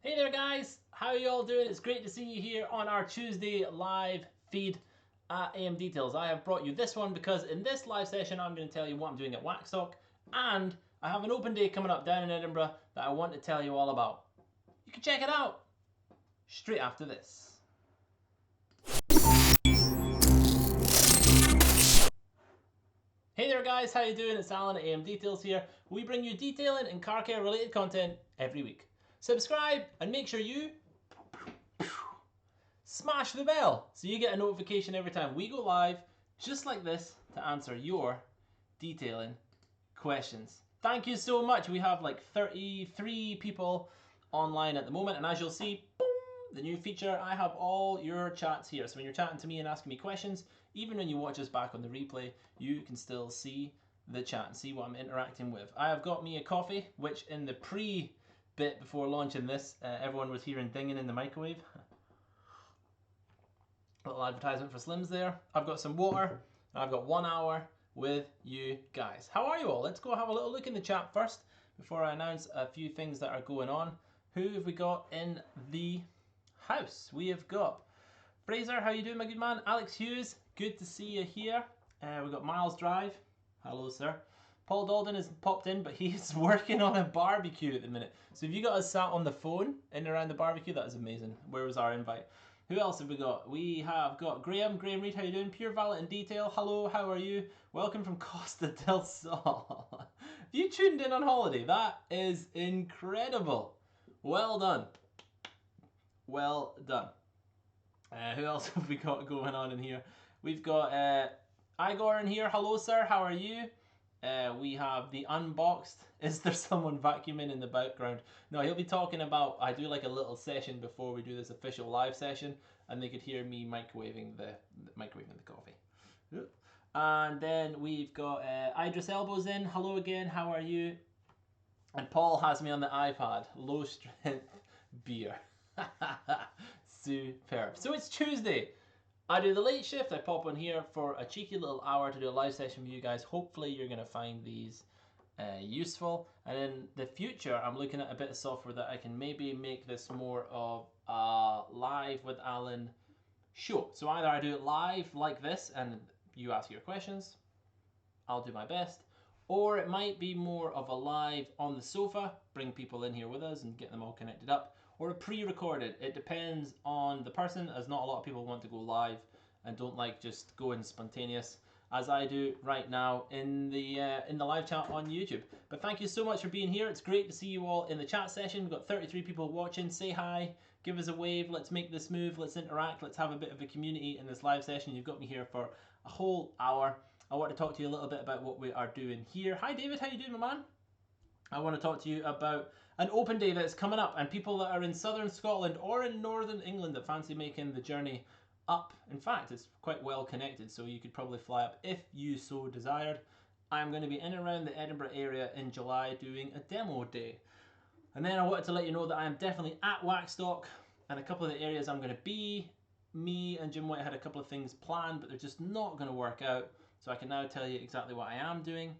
Hey there guys, how are you all doing? It's great to see you here on our Tuesday live feed at AMDetails. I have brought you this one because in this live session I'm going to tell you what I'm doing at Waxstock, and I have an open day coming up down in Edinburgh that I want to tell you all about. You can check it out straight after this. Hey there guys, how you doing? It's Alan at AMDetails here. We bring you detailing and car care related content every week. Subscribe and make sure you smash the bell so you get a notification every time we go live, just like this, to answer your detailing questions. Thank you so much. We have like 33 people online at the moment, and as you'll see, boom, the new feature, I have all your chats here. So when you're chatting to me and asking me questions, even when you watch us back on the replay, you can still see the chat and see what I'm interacting with. I have got me a coffee, which in the pre-bit before launching this, everyone was hearing dinging in the microwave. Little advertisement for Slims there. I've got some water, and I've got 1 hour with you guys. How are you all? Let's go have a little look in the chat first before I announce a few things that are going on. Who have we got in the house? We have got Fraser, how you doing, my good man? Alex Hughes, good to see you here. We've got Miles Drive. Hello, sir. Paul Dalden has popped in, but he's working on a barbecue at the minute. So if you got us sat on the phone in and around the barbecue, that is amazing. Where was our invite? Who else have we got? We have got Graham. Graham Reed, how you doing? Pure Valet and Detail. Hello, how are you? Welcome from Costa del Sol. Have you tuned in on holiday? That is incredible. Well done. Well done. Who else have we got going on in here? We've got Igor in here. Hello, sir. How are you? We have the unboxed. Is there someone vacuuming in the background? No, he'll be talking about, I do like a little session before we do this official live session, and they could hear me microwaving the coffee. And then we've got Idris Elbows in. Hello again, how are you? And Paul has me on the iPad. Low strength beer. Superb. So it's Tuesday. I do the late shift. I pop on here for a cheeky little hour to do a live session with you guys. Hopefully you're going to find these useful. And in the future, I'm looking at a bit of software that I can maybe make this more of a live with Alan show. So either I do it live like this and you ask your questions, I'll do my best, or it might be more of a live on the sofa, bring people in here with us and get them all connected up, or a pre-recorded. It depends on the person, as not a lot of people want to go live and don't like just going spontaneous, as I do right now in the live chat on YouTube. But thank you so much for being here. It's great to see you all in the chat session. We've got 33 people watching. Say hi, give us a wave. Let's make this move. Let's interact. Let's have a bit of a community in this live session. You've got me here for a whole hour. I want to talk to you a little bit about what we are doing here. Hi David, how you doing, my man? I want to talk to you about an open day that's coming up, and people that are in southern Scotland or in northern England that fancy making the journey up. In fact, it's quite well connected, so you could probably fly up if you so desired. I'm going to be in and around the Edinburgh area in July doing a demo day. And then I wanted to let you know that I am definitely at Waxstock, and a couple of the areas I'm going to be, me and Jim White had a couple of things planned, but they're just not going to work out. So I can now tell you exactly what I am doing,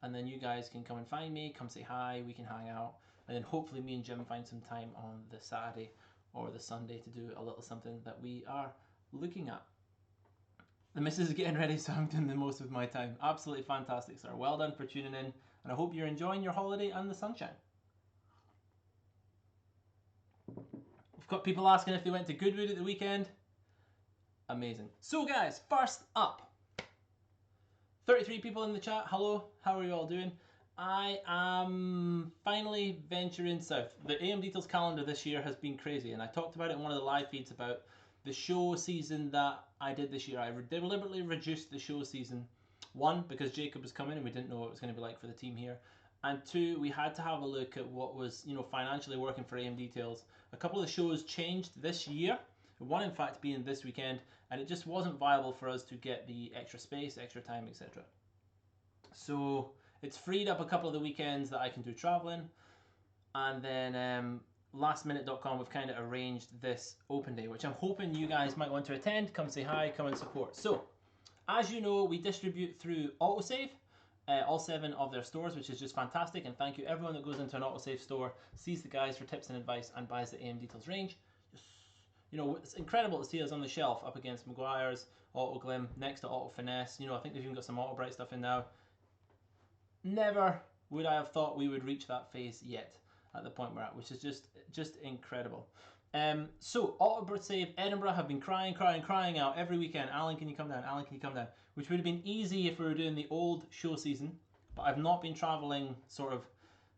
and then you guys can come and find me, come say hi, we can hang out, and then hopefully me and Jim find some time on the Saturday or the Sunday to do a little something that we are looking at. The missus is getting ready, so I'm doing the most with my time. Absolutely fantastic, sir. Well done for tuning in, and I hope you're enjoying your holiday and the sunshine. We've got people asking if they went to Goodwood at the weekend. Amazing. So guys, first up, 33 people in the chat. Hello, how are you all doing? I am finally venturing south. The AMDetails calendar this year has been crazy, and I talked about it in one of the live feeds about the show season that I did this year. I deliberately reduced the show season. One, because Jacob was coming and we didn't know what it was going to be like for the team here. And two, we had to have a look at what was, financially working for AMDetails. A couple of the shows changed this year. One, in fact, being this weekend, and it just wasn't viable for us to get the extra space, extra time, etc. So it's freed up a couple of the weekends that I can do traveling, and then lastminute.com, we've kind of arranged this open day, which I'm hoping you guys might want to attend. Come say hi, come and support. So, as you know, we distribute through AutoSave. all 7 of their stores, which is just fantastic. And thank you everyone that goes into an AutoSave store, sees the guys for tips and advice, and buys the AMDetails range. Just, you know, it's incredible to see us on the shelf up against Maguire's, Auto Glim, next to Auto Finesse. You know, I think they've even got some Auto Bright stuff in now. Never would I have thought we would reach that phase yet at the point we're at, which is just incredible. So AutoSave Edinburgh have been crying out every weekend. Alan, can you come down? Alan, can you come down? Which would have been easy if we were doing the old show season, but I've not been traveling sort of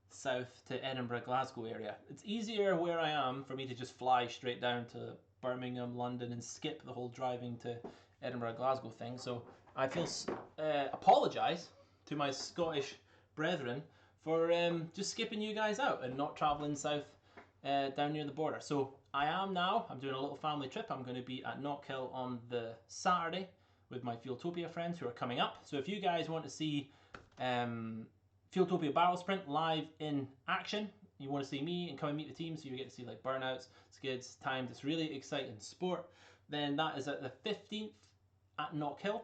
south to Edinburgh, Glasgow area. It's easier where I am for me to just fly straight down to Birmingham, London, and skip the whole driving to Edinburgh, Glasgow thing. So I feel apologise to my Scottish brethren for just skipping you guys out and not travelling south down near the border. So I'm doing a little family trip. I'm going to be at Knockhill on the Saturday with my Fieldtopia friends who are coming up. So if you guys want to see Fieldtopia Barrel Sprint live in action, you want to see me and come and meet the team, so you get to see like burnouts, skids, times. It's really exciting sport. Then that is at the 15th at Knockhill.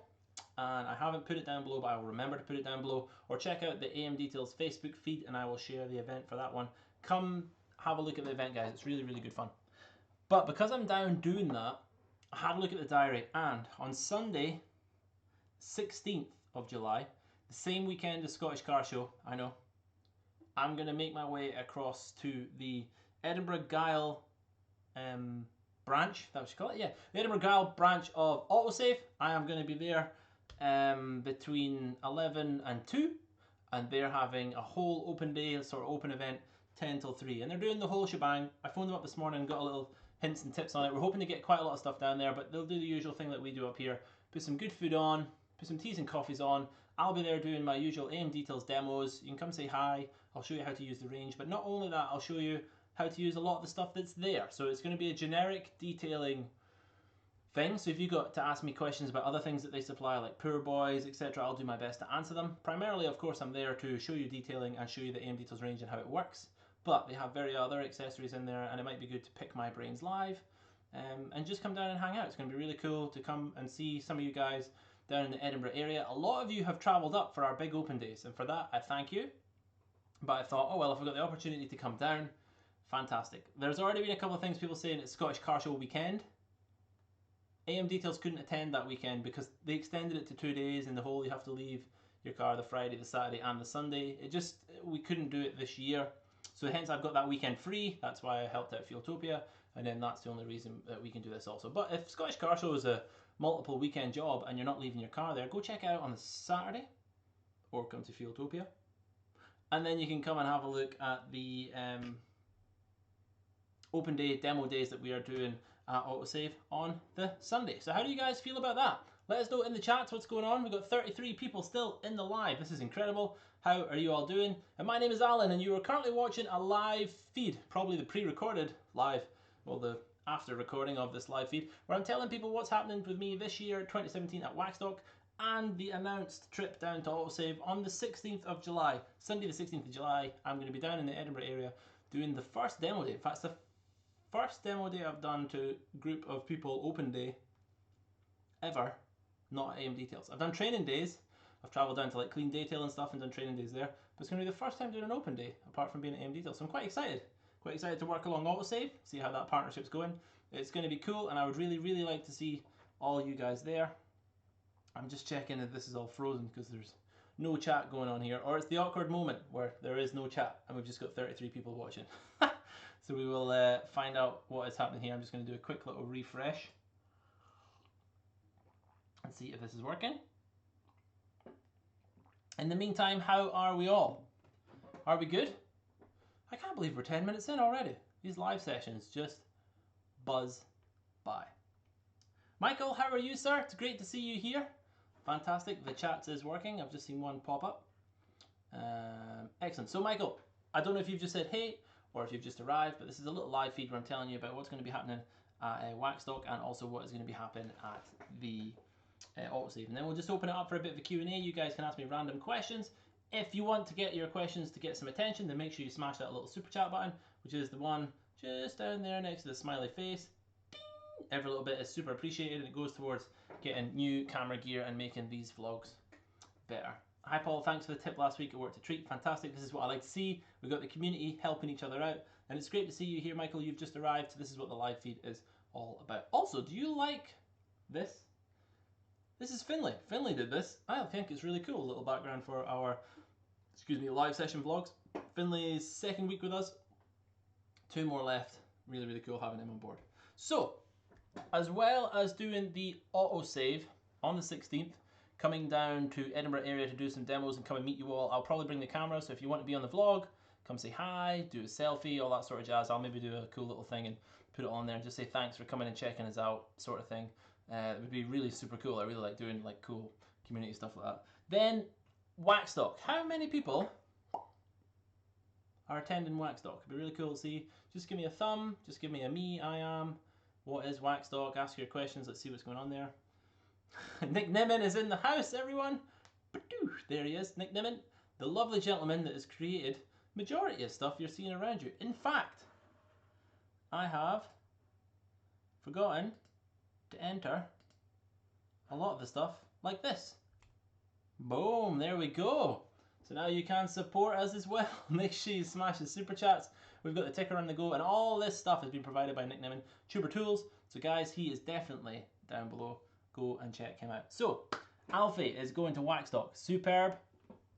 And I haven't put it down below, but I will remember to put it down below. Or check out the AMDetails Facebook feed and I will share the event for that one. Come have a look at the event, guys. It's really, really good fun. But because I'm down doing that, I had a look at the diary, and on Sunday, 16th of July, the same weekend as Scottish Car Show, I know, I'm going to make my way across to the Edinburgh branch, that what you call it? Yeah, the Edinburgh Gyle branch of AutoSave. I am going to be there between 11 and 2, and they're having a whole open day, sort of open event, 10 till 3, and they're doing the whole shebang. I phoned them up this morning and got a little hints and tips on it. We're hoping to get quite a lot of stuff down there, but they'll do the usual thing that we do up here, put some good food on, put some teas and coffees on. I'll be there doing my usual AMDetails demos. You can come say hi, I'll show you how to use the range, but not only that, I'll show you how to use a lot of the stuff that's there. So it's going to be a generic detailing thing, so if you got to ask me questions about other things that they supply, like Poor Boys, etc., I'll do my best to answer them. Primarily, of course, I'm there to show you detailing and show you the AMDetails range and how it works, but they have very other accessories in there, and it might be good to pick my brains live and just come down and hang out. It's going to be really cool to come and see some of you guys down in the Edinburgh area. A lot of you have travelled up for our big open days, and for that I thank you. But I thought, oh well, if I've got the opportunity to come down, fantastic. There's already been a couple of things people saying it's Scottish Car Show weekend. AMDetails couldn't attend that weekend because they extended it to 2 days, and the whole you have to leave your car the Friday, the Saturday and the Sunday. We couldn't do it this year. So hence I've got that weekend free. That's why I helped out Fieldtopia, and then that's the only reason that we can do this also. But if Scottish Car Show is a multiple weekend job and you're not leaving your car there, go check it out on the Saturday or come to Fieldtopia. And then you can come and have a look at the open day demo days that we are doing at AutoSave on the Sunday. So how do you guys feel about that? Let us know in the chats what's going on. We've got 33 people still in the live. This is incredible. How are you all doing? And my name is Alan, and you are currently watching a live feed, probably the pre-recorded live, well, the after recording of this live feed, where I'm telling people what's happening with me this year, 2017 at Waxstock, and the announced trip down to AutoSave on the 16th of July. Sunday the 16th of July, I'm going to be down in the Edinburgh area doing the first demo day. In fact, it's the first demo day I've done to a group of people open day ever, not AMDetails. I've done training days. I've travelled down to like Clean Detail and stuff and done training days there, but it's going to be the first time doing an open day apart from being at AMDetails. So I'm quite excited. Quite excited to work along AutoSave, see how that partnership's going. It's going to be cool, and I would really, really like to see all you guys there. I'm just checking if this is all frozen because there's no chat going on here, or it's the awkward moment where there is no chat and we've just got 33 people watching. So we will find out what is happening here. I'm just going to do a quick little refresh and see if this is working. In the meantime, how are we all? Are we good? I can't believe we're 10 minutes in already. These live sessions just buzz by. Michael, how are you, sir? It's great to see you here. Fantastic. The chat is working. I've just seen one pop up. Excellent. So, Michael, I don't know if you've just said hey or if you've just arrived, but this is a little live feed where I'm telling you about what's going to be happening at Waxstock and also what is going to be happening at the AutoSave. And then we'll just open it up for a bit of a Q&A. You guys can ask me random questions. If you want to get your questions to get some attention, then make sure you smash that little super chat button, which is the one just down there next to the smiley face. Ding! Every little bit is super appreciated, and it goes towards getting new camera gear and making these vlogs better Hi Paul, thanks for the tip last week. It worked a treat. Fantastic. This is what I like to see. We've got the community helping each other out. And it's great to see you here, Michael. You've just arrived. So this is what the live feed is all about. Also, do you like this? This is Finlay. Finlay did this. I think it's really cool. A little background for our, live session vlogs. Finlay's second week with us. 2 more left. Really, really cool having him on board. So, as well as doing the autosave on the 16th, coming down to Edinburgh area to do some demos and come and meet you all. I'll probably bring the camera, so if you want to be on the vlog, come say hi, do a selfie, all that sort of jazz. I'll maybe do a cool little thing and put it on there and just say thanks for coming and checking us out, sort of thing. It would be really super cool. I really like doing like cool community stuff like that. Then Waxstock. How many people are attending Waxstock? It'd be really cool to see. Just give me a thumb, just give me a me, I am. What is Waxstock? Ask your questions, let's see what's going on there. Nick Nimmin is in the house, everyone. There he is, Nick Nimmin, the lovely gentleman that has created majority of stuff you're seeing around you. In fact, I have forgotten to enter a lot of the stuff like this. Boom, there we go. So now you can support us as well. Make sure you smash the super chats. We've got the ticker on the go, and all this stuff has been provided by Nick Nimmin, Tuber Tools. So guys, he is definitely down below. Go and check him out. So, Alfie is going to Waxstock. Superb.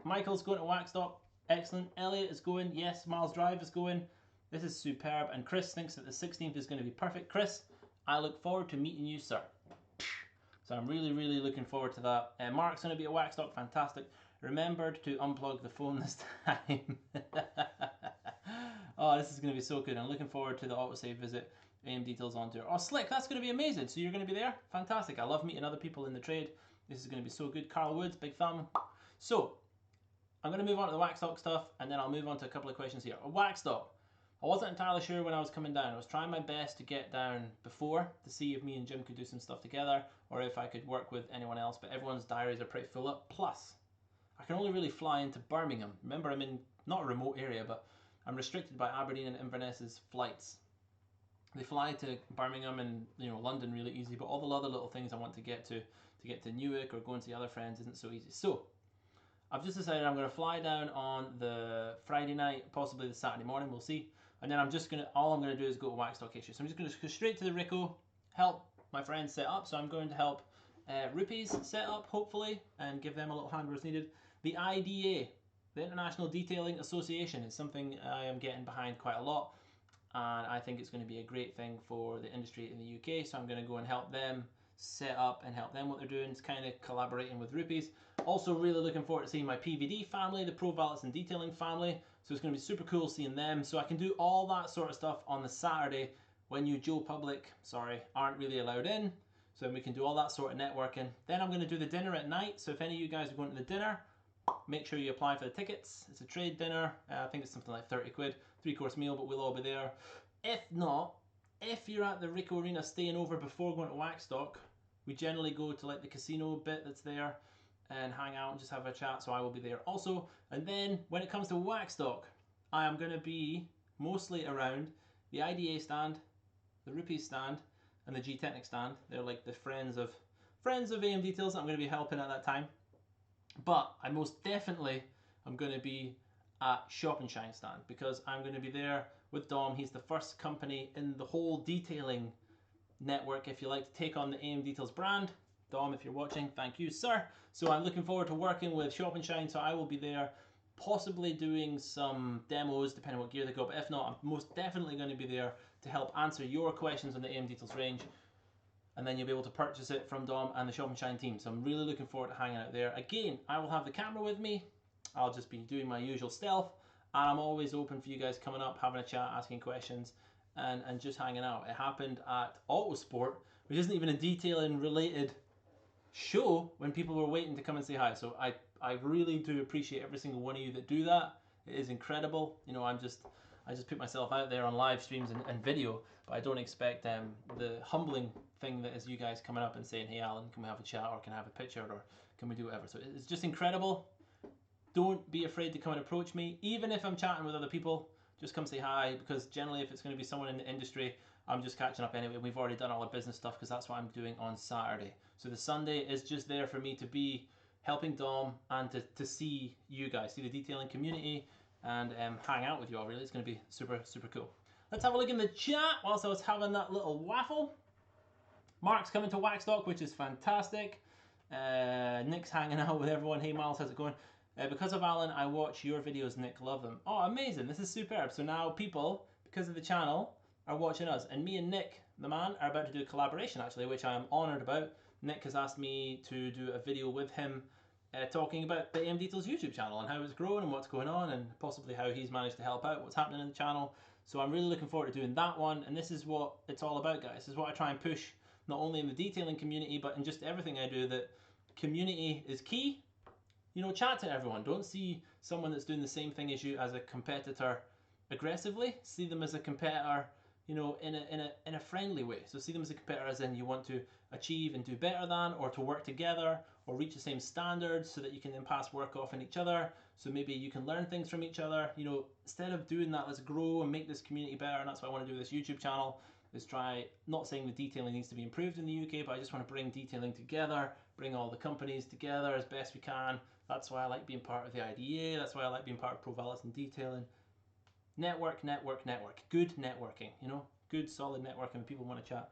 Michael's going to Waxstock. Excellent. Elliot is going. Yes, Miles Drive is going. This is superb. And Chris thinks that the 16th is going to be perfect. Chris, I look forward to meeting you, sir. So I'm really, really looking forward to that. Mark's going to be at Waxstock. Fantastic. Remembered to unplug the phone this time. Oh, this is going to be so good. I'm looking forward to the autosave visit. AMDetails on tour. Oh, slick, that's going to be amazing. So you're going to be there? Fantastic. I love meeting other people in the trade. This is going to be so good. Carl Woods, big thumb. So, I'm going to move on to the Waxstock stuff, and then I'll move on to a couple of questions here. Waxstock. I wasn't entirely sure when I was coming down. I was trying my best to get down before to see if me and Jim could do some stuff together, or if I could work with anyone else, but everyone's diaries are pretty full up. Plus, I can only really fly into Birmingham. Remember, I'm in not a remote area, but I'm restricted by Aberdeen and Inverness's flights. They fly to Birmingham and London really easy, but all the other little things I want to get to Newark or go and see other friends isn't so easy. So I've just decided I'm going to fly down on the Friday night, possibly the Saturday morning, we'll see. And then all I'm going to do is go to Waxstock issue. So I'm just going to go straight to the Rico, help my friends set up. So I'm going to help Rupes set up, hopefully, and give them a little hand where it's needed. The IDA, the International Detailing Association, is something I am getting behind quite a lot. And I think it's going to be a great thing for the industry in the UK, so I'm going to go and help them set up and help them what they're doing. It's kind of collaborating with Rupes. Also really looking forward to seeing my PVD family, the Pro Valance and Detailing family, so it's going to be super cool seeing them. So I can do all that sort of stuff on the Saturday when you Joe Public, aren't really allowed in, so we can do all that sort of networking. Then I'm going to do the dinner at night, so if any of you guys are going to the dinner, make sure you apply for the tickets. It's a trade dinner. I think it's something like 30 quid, 3-course meal, but we'll all be there. If not, if you're at the Rico Arena staying over before going to Waxstock, we generally go to like the casino bit that's there and hang out and just have a chat, so I will be there also. And then when it comes to Waxstock, I am going to be mostly around the IDA stand, the Rupes stand, and the G-Technic stand. They're like the friends of AMDetails that I'm going to be helping at that time. But I most definitely am going to be at Shop and Shine stand, because I'm going to be there with Dom. He's the first company in the whole detailing network, if you like, to take on the AMDetails brand. Dom, if you're watching, thank you, sir. So I'm looking forward to working with Shop and Shine, so I will be there, possibly doing some demos, depending on what gear they got. But if not, I'm most definitely going to be there to help answer your questions on the AMDetails range. And then you'll be able to purchase it from Dom and the Shop and Shine team. So I'm really looking forward to hanging out there. Again, I will have the camera with me. I'll just be doing my usual stealth. And I'm always open for you guys coming up, having a chat, asking questions, and just hanging out. It happened at Autosport, which isn't even a detailing related show, when people were waiting to come and say hi. So I really do appreciate every single one of you that do that. It is incredible. I just put myself out there on live streams and video, but I don't expect the humbling thing that is you guys coming up and saying, hey Alan, can we have a chat, or can I have a picture, or can we do whatever. So it's just incredible. Don't be afraid to come and approach me, even if I'm chatting with other people. Just come say hi, because generally if it's going to be someone in the industry, I'm just catching up anyway. We've already done all our business stuff, because that's what I'm doing on Saturday. So the Sunday is just there for me to be helping Dom and to see you guys, see the detailing community, and hang out with you all. Really, it's going to be super, super cool. Let's have a look in the chat whilst I was having that little waffle. Mark's coming to Waxstock, which is fantastic. Nick's hanging out with everyone. Hey Miles, how's it going? Because of Alan, I watch your videos, Nick. Love them. Oh, amazing. This is superb. So now people, because of the channel, are watching us. And me and Nick, the man, are about to do a collaboration, actually, which I am honoured about. Nick has asked me to do a video with him talking about the AMDetails YouTube channel and how it's growing and what's going on and possibly how he's managed to help out what's happening in the channel. So I'm really looking forward to doing that one. And this is what it's all about, guys. This is what I try and push, not only in the detailing community, but in just everything I do, that community is key. You know, chat to everyone. Don't see someone that's doing the same thing as you as a competitor aggressively. See them as a competitor, you know, in a friendly way. So see them as a competitor as in you want to achieve and do better than, or to work together, or reach the same standards so that you can then pass work off on each other. So maybe you can learn things from each other. You know, instead of doing that, let's grow and make this community better. And that's what I want to do with this YouTube channel. Is try, not saying the detailing needs to be improved in the UK, but I just want to bring detailing together, bring all the companies together as best we can. That's why I like being part of the IDA. That's why I like being part of Pro Valance and Detailing. Network, network, network. Good networking, you know, good solid networking when people want to chat.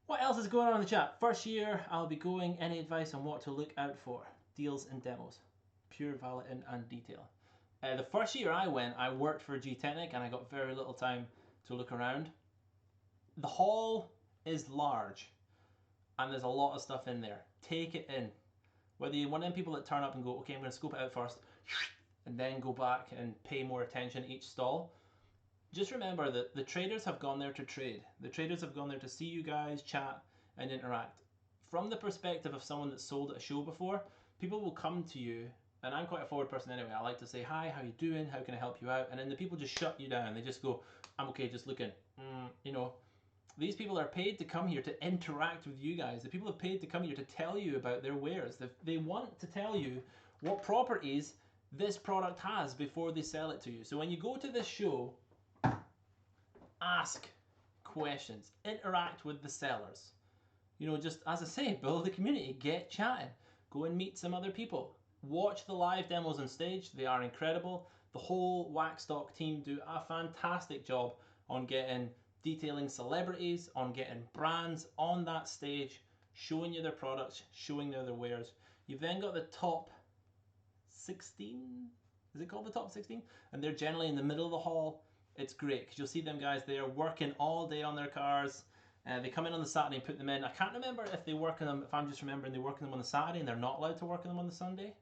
What else is going on in the chat? First year, I'll be going. Any advice on what to look out for? Deals and demos. Pure valeting and detail. The first year I went, I worked for G-Technic and I got very little time to look around. The hall is large and there's a lot of stuff in there. Take it in. Whether you're one of them people that turn up and go, okay, I'm going to scope it out first, and then go back and pay more attention each stall. Just remember that the traders have gone there to trade. The traders have gone there to see you guys, chat, and interact. From the perspective of someone that's sold at a show before, people will come to you, and I'm quite a forward person anyway. I like to say, hi, how you doing? How can I help you out? And then the people just shut you down. They just go, I'm okay, just looking. You know, these people are paid to come here to interact with you guys. The people are paid to come here to tell you about their wares. They want to tell you what properties this product has before they sell it to you. So when you go to this show, ask questions, interact with the sellers. You know, just as I say, build a community, get chatting, go and meet some other people. Watch the live demos on stage, they are incredible. The whole Waxstock team do a fantastic job on getting detailing celebrities, on getting brands on that stage, showing you their products, showing you their wares. You've then got the top 16, is it called the top 16? And they're generally in the middle of the hall. It's great because you'll see them guys there working all day on their cars. They come in on the Saturday and put them in. I can't remember if they work on them, if I'm just remembering they work on them on the Saturday and they're not allowed to work on them on the Sunday.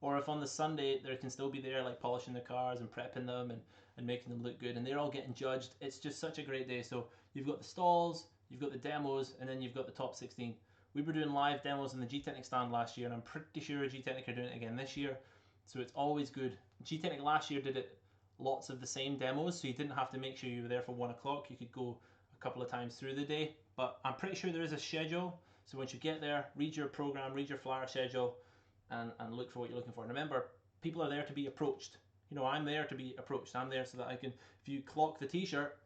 Or if on the Sunday they can still be there like polishing the cars and prepping them and making them look good, and they're all getting judged. It's just such a great day. So you've got the stalls, you've got the demos, and then you've got the top 16. We were doing live demos in the G-Technic stand last year, and I'm pretty sure G-Technic are doing it again this year. So it's always good. G-Technic last year did it lots of the same demos, so you didn't have to make sure you were there for 1 o'clock. You could go a couple of times through the day, but I'm pretty sure there is a schedule. So once you get there, read your program, read your flyer schedule, and look for what you're looking for. And remember, people are there to be approached. You know, I'm there to be approached. I'm there so that I can, if you clock the t-shirt,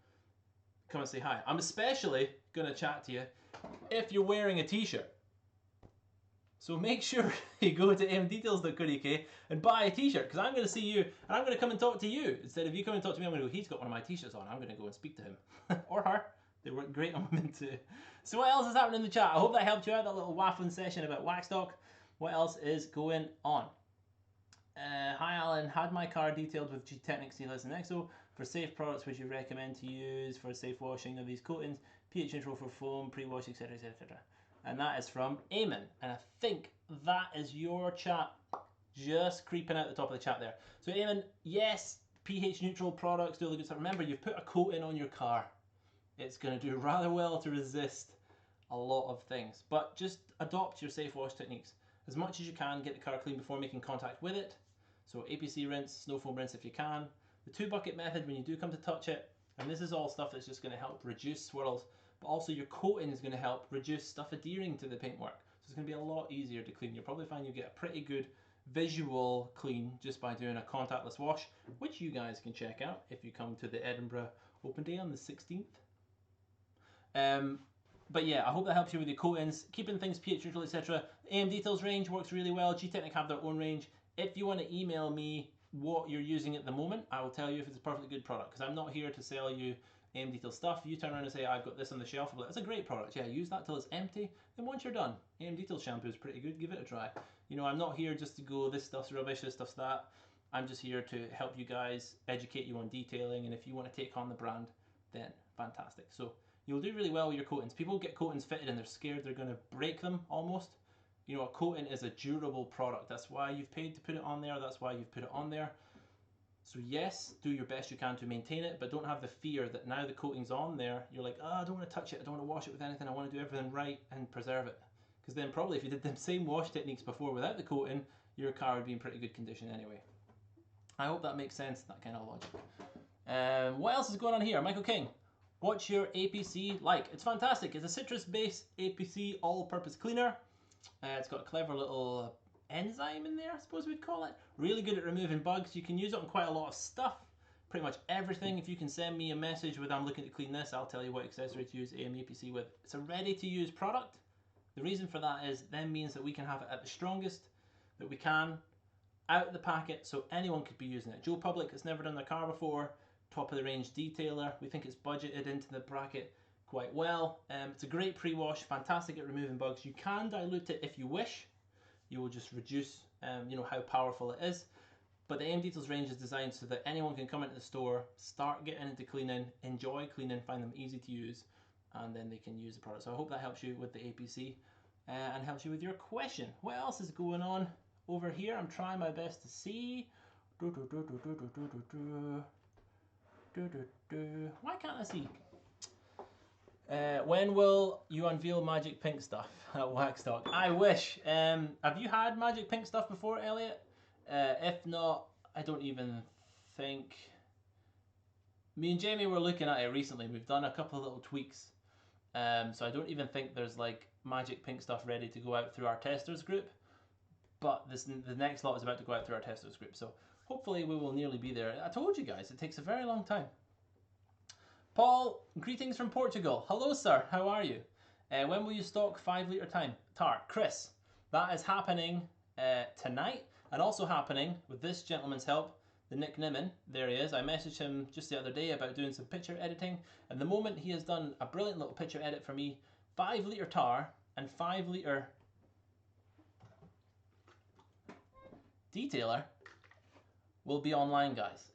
come and say hi. I'm especially going to chat to you if you're wearing a t-shirt. So make sure you go to AMDetails.co.uk and buy a t-shirt, because I'm going to see you and I'm going to come and talk to you. Instead of you coming and talk to me, I'm going to go, he's got one of my t-shirts on. I'm going to go and speak to him. Or her. They work great on women too. So what else is happening in the chat? I hope that helped you out, that little waffling session about Waxstock. What else is going on? Hi Alan, had my car detailed with G-Technic Sealers and EXO. For safe products, would you recommend to use for safe washing of these coatings? pH control for foam, pre-wash, etc, etc. And that is from Eamon. And I think that is your chat just creeping out the top of the chat there. So Eamon, yes, pH neutral products, do all the good stuff. Remember, you've put a coating on your car. It's going to do rather well to resist a lot of things. But just adopt your safe wash techniques. As much as you can, get the car clean before making contact with it. So APC rinse, snow foam rinse if you can. The 2-bucket method when you do come to touch it. And this is all stuff that's just going to help reduce swirls. But also your coating is going to help reduce stuff adhering to the paintwork. So it's going to be a lot easier to clean. You'll probably find you get a pretty good visual clean just by doing a contactless wash, which you guys can check out if you come to the Edinburgh Open Day on the 16th. But yeah, I hope that helps you with your coatings, keeping things pH neutral, etc. AMDetails range works really well. G-Technic have their own range. If you want to email me what you're using at the moment, I will tell you if it's a perfectly good product, because I'm not here to sell you AMDetails stuff. If you turn around and say, I've got this on the shelf, I'm like, that's a great product. Yeah, use that till it's empty. Then once you're done, AMDetails shampoo is pretty good. Give it a try. You know, I'm not here just to go, this stuff's rubbish, this stuff's that. I'm just here to help you guys, educate you on detailing, and if you want to take on the brand, then fantastic. So you'll do really well with your coatings. People get coatings fitted and they're scared they're going to break them almost. You know, a coating is a durable product. That's why you've paid to put it on there. That's why you've put it on there. So yes, do your best you can to maintain it, but don't have the fear that now the coating's on there, you're like, oh, I don't want to touch it, I don't want to wash it with anything, I want to do everything right and preserve it. Because then probably if you did the same wash techniques before without the coating, your car would be in pretty good condition anyway. I hope that makes sense, that kind of logic. What else is going on here? Michael King, what's your APC like? It's fantastic. It's a citrus-based APC all-purpose cleaner. It's got a clever little enzyme in there, I suppose we'd call it. Really good at removing bugs. You can use it on quite a lot of stuff, pretty much everything. If you can send me a message with I'm looking to clean this, I'll tell you what accessory to use APC with. It's a ready-to-use product. The reason for that is then means that we can have it at the strongest that we can out the packet, so anyone could be using it. Joe Public has never done their car before, top of the range detailer. We think it's budgeted into the bracket quite well. It's a great pre-wash, fantastic at removing bugs. You can dilute it if you wish. You will just reduce you know, how powerful it is. But the AMDetails range is designed so that anyone can come into the store, start getting into cleaning, enjoy cleaning, find them easy to use, and then they can use the product. So I hope that helps you with the APC and helps you with your question. What else is going on over here? I'm trying my best to see. Why can't I see? When will you unveil magic pink stuff at Waxstock? I wish. Have you had magic pink stuff before, Elliot? If not, I don't even think. Me and Jamie were looking at it recently. We've done a couple of little tweaks. So I don't even think there's like magic pink stuff ready to go out through our testers group. But the next lot is about to go out through our testers group. So hopefully we will nearly be there. I told you guys, it takes a very long time. Paul, greetings from Portugal. Hello, sir. How are you? When will you stock 5 litre tar? Chris, that is happening tonight, and also happening with this gentleman's help, the Nick Nimmin. There he is. I messaged him just the other day about doing some picture editing, and the moment he has done a brilliant little picture edit for me, 5 litre tar and 5 litre detailer will be online, guys.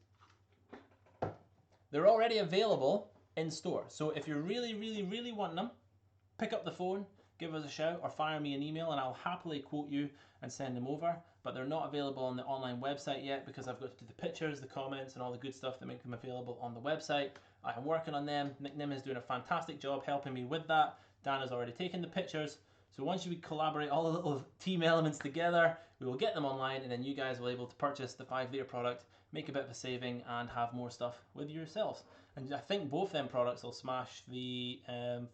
They're already available in store. So if you're really wanting them, pick up the phone, give us a shout, or fire me an email and I'll happily quote you and send them over. But they're not available on the online website yet because I've got to do the pictures, the comments, and all the good stuff that make them available on the website. I am working on them. Nick Nim is doing a fantastic job helping me with that. Dan has already taken the pictures. So once we collaborate all the little team elements together, we will get them online, and then you guys will be able to purchase the 5 litre product, make a bit of a saving, and have more stuff with yourselves. And I think both them products will smash the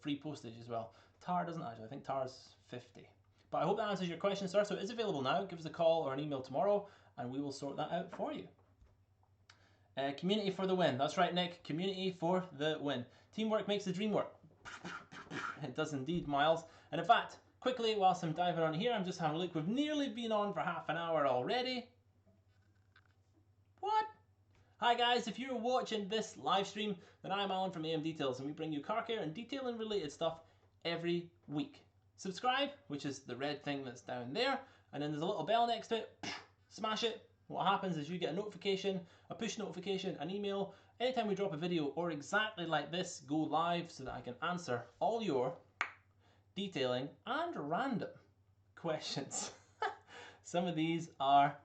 free postage as well. Tar doesn't actually. I think Tar's 50. But I hope that answers your question, sir. So it is available now. Give us a call or an email tomorrow, and we will sort that out for you. Community for the win. That's right, Nick. Community for the win. Teamwork makes the dream work. It does indeed, Miles. And in fact, quickly, whilst I'm diving on here, I'm just having a look. We've nearly been on for half an hour already. What? Hi guys, if you're watching this live stream, then I'm Alan from AMDetails, and we bring you car care and detailing related stuff every week. Subscribe, which is the red thing that's down there, and then there's a little bell next to it. Smash it. What happens is you get a notification, a push notification, an email, anytime we drop a video, or exactly like this, go live so that I can answer all your detailing and random questions. Some of these are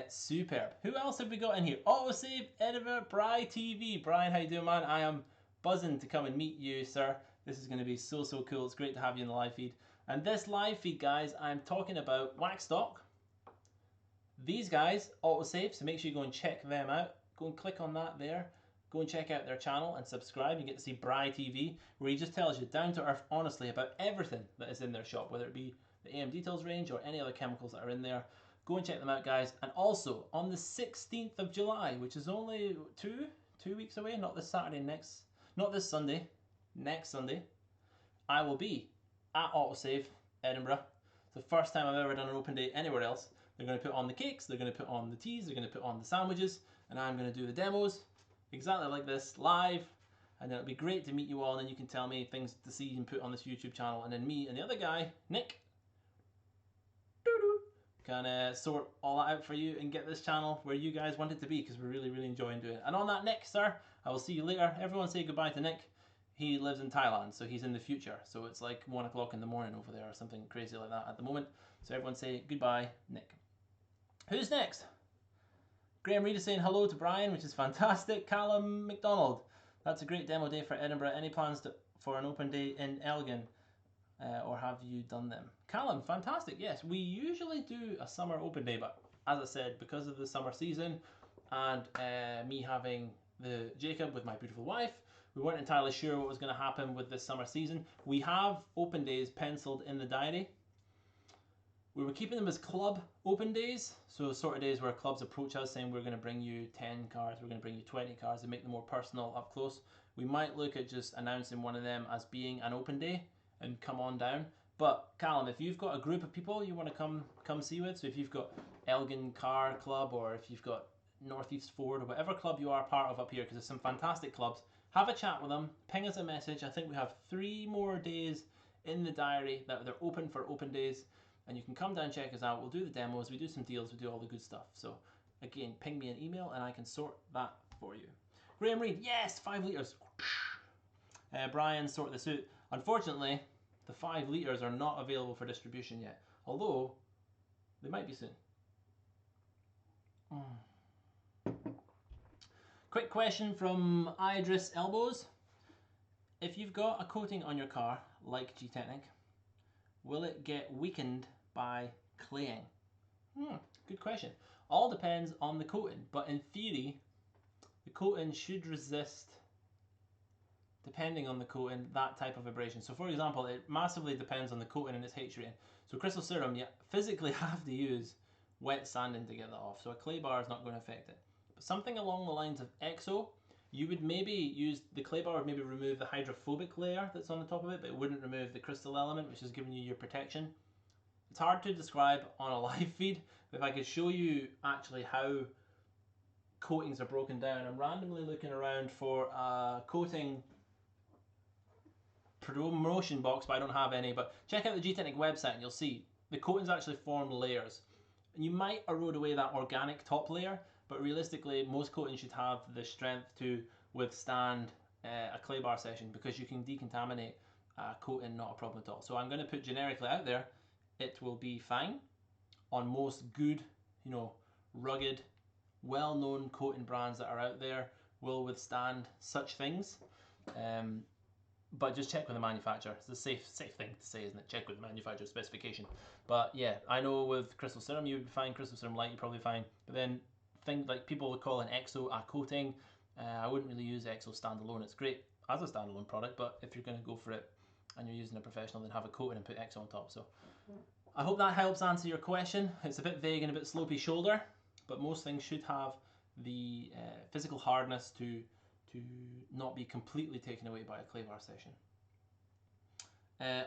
superb. Who else have we got in here? AutoSave Edinburgh Bry TV. Brian, how you doing, man? I am buzzing to come and meet you, sir. This is going to be so cool. It's great to have you in the live feed. And this live feed, guys, I'm talking about Waxstock. These guys, AutoSave, so make sure you go and check them out. Go and click on that there. Go and check out their channel and subscribe. You get to see Bry TV, where he just tells you down to earth, honestly, about everything that is in their shop, whether it be the AMDetails range or any other chemicals that are in there. Go and check them out, guys. And also, on the 16th of July, which is only two weeks away, not this Saturday, not this Sunday, next Sunday, I will be at AutoSave Edinburgh. It's the first time I've ever done an open day anywhere else. They're going to put on the cakes, they're going to put on the teas, they're going to put on the sandwiches, and I'm going to do the demos exactly like this, live. And it'll be great to meet you all, and then you can tell me things to see and put on this YouTube channel. And then me and the other guy, Nick, can sort all that out for you and get this channel where you guys want it to be, because we're really, really enjoying doing it. And on that, Nick, sir, I will see you later. Everyone say goodbye to Nick. He lives in Thailand, so he's in the future. So it's like 1 o'clock in the morning over there or something crazy like that at the moment. So everyone say goodbye, Nick. Who's next? Graham Reed is saying hello to Brian, which is fantastic. Callum McDonald. That's a great demo day for Edinburgh. Any plans for an open day in Elgin? Or have you done them? Callum, fantastic. Yes, we usually do a summer open day, but as I said, because of the summer season and me having the Jacob with my beautiful wife, we weren't entirely sure what was going to happen with this summer season. We have open days penciled in the diary. We were keeping them as club open days, so sort of days where clubs approach us saying we're going to bring you 10 cars, we're going to bring you 20 cars and make them more personal up close. We might look at just announcing one of them as being an open day and come on down. But Callum, if you've got a group of people you want to come see with, so if you've got Elgin Car Club, or if you've got Northeast Ford, or whatever club you are part of up here, because there's some fantastic clubs, have a chat with them, ping us a message. I think we have 3 more days in the diary that they're open for open days, and you can come down, check us out. We'll do the demos, we do some deals, we do all the good stuff. So again, ping me an email and I can sort that for you. Graham Reed, yes, 5 litres. Brian, sort this out. Unfortunately, the 5 litres are not available for distribution yet, although they might be soon. Quick question from Idris Elbows. If you've got a coating on your car, like G-Technic, will it get weakened by claying? Good question. All depends on the coating, but in theory, the coating should resist, depending on the coating, that type of abrasion. So for example, it massively depends on the coating and its H rating. So crystal serum, you physically have to use wet sanding to get that off. So a clay bar is not going to affect it. But something along the lines of EXO, you would maybe use, the clay bar would maybe remove the hydrophobic layer that's on the top of it, but it wouldn't remove the crystal element, which is giving you your protection. It's hard to describe on a live feed, but if I could show you actually how coatings are broken down. I'm randomly looking around for a coating promotion box, but I don't have any. But check out the G-Technic website and you'll see the coatings actually form layers. And you might erode away that organic top layer, but realistically most coatings should have the strength to withstand a clay bar session, because you can decontaminate a coating, not a problem at all. So I'm going to put generically out there, it will be fine on most good, you know, rugged, well-known coating brands that are out there will withstand such things. But just check with the manufacturer. It's a safe thing to say, isn't it? Check with the manufacturer's specification. But yeah, I know with crystal serum you would be fine, crystal serum light you're probably fine. But then things like people would call an EXO a coating. I wouldn't really use EXO standalone. It's great as a standalone product, but if you're going to go for it and you're using a professional, then have a coating and put EXO on top. So I hope that helps answer your question. It's a bit vague and a bit slopey shoulder, but most things should have the physical hardness to not be completely taken away by a clay bar session.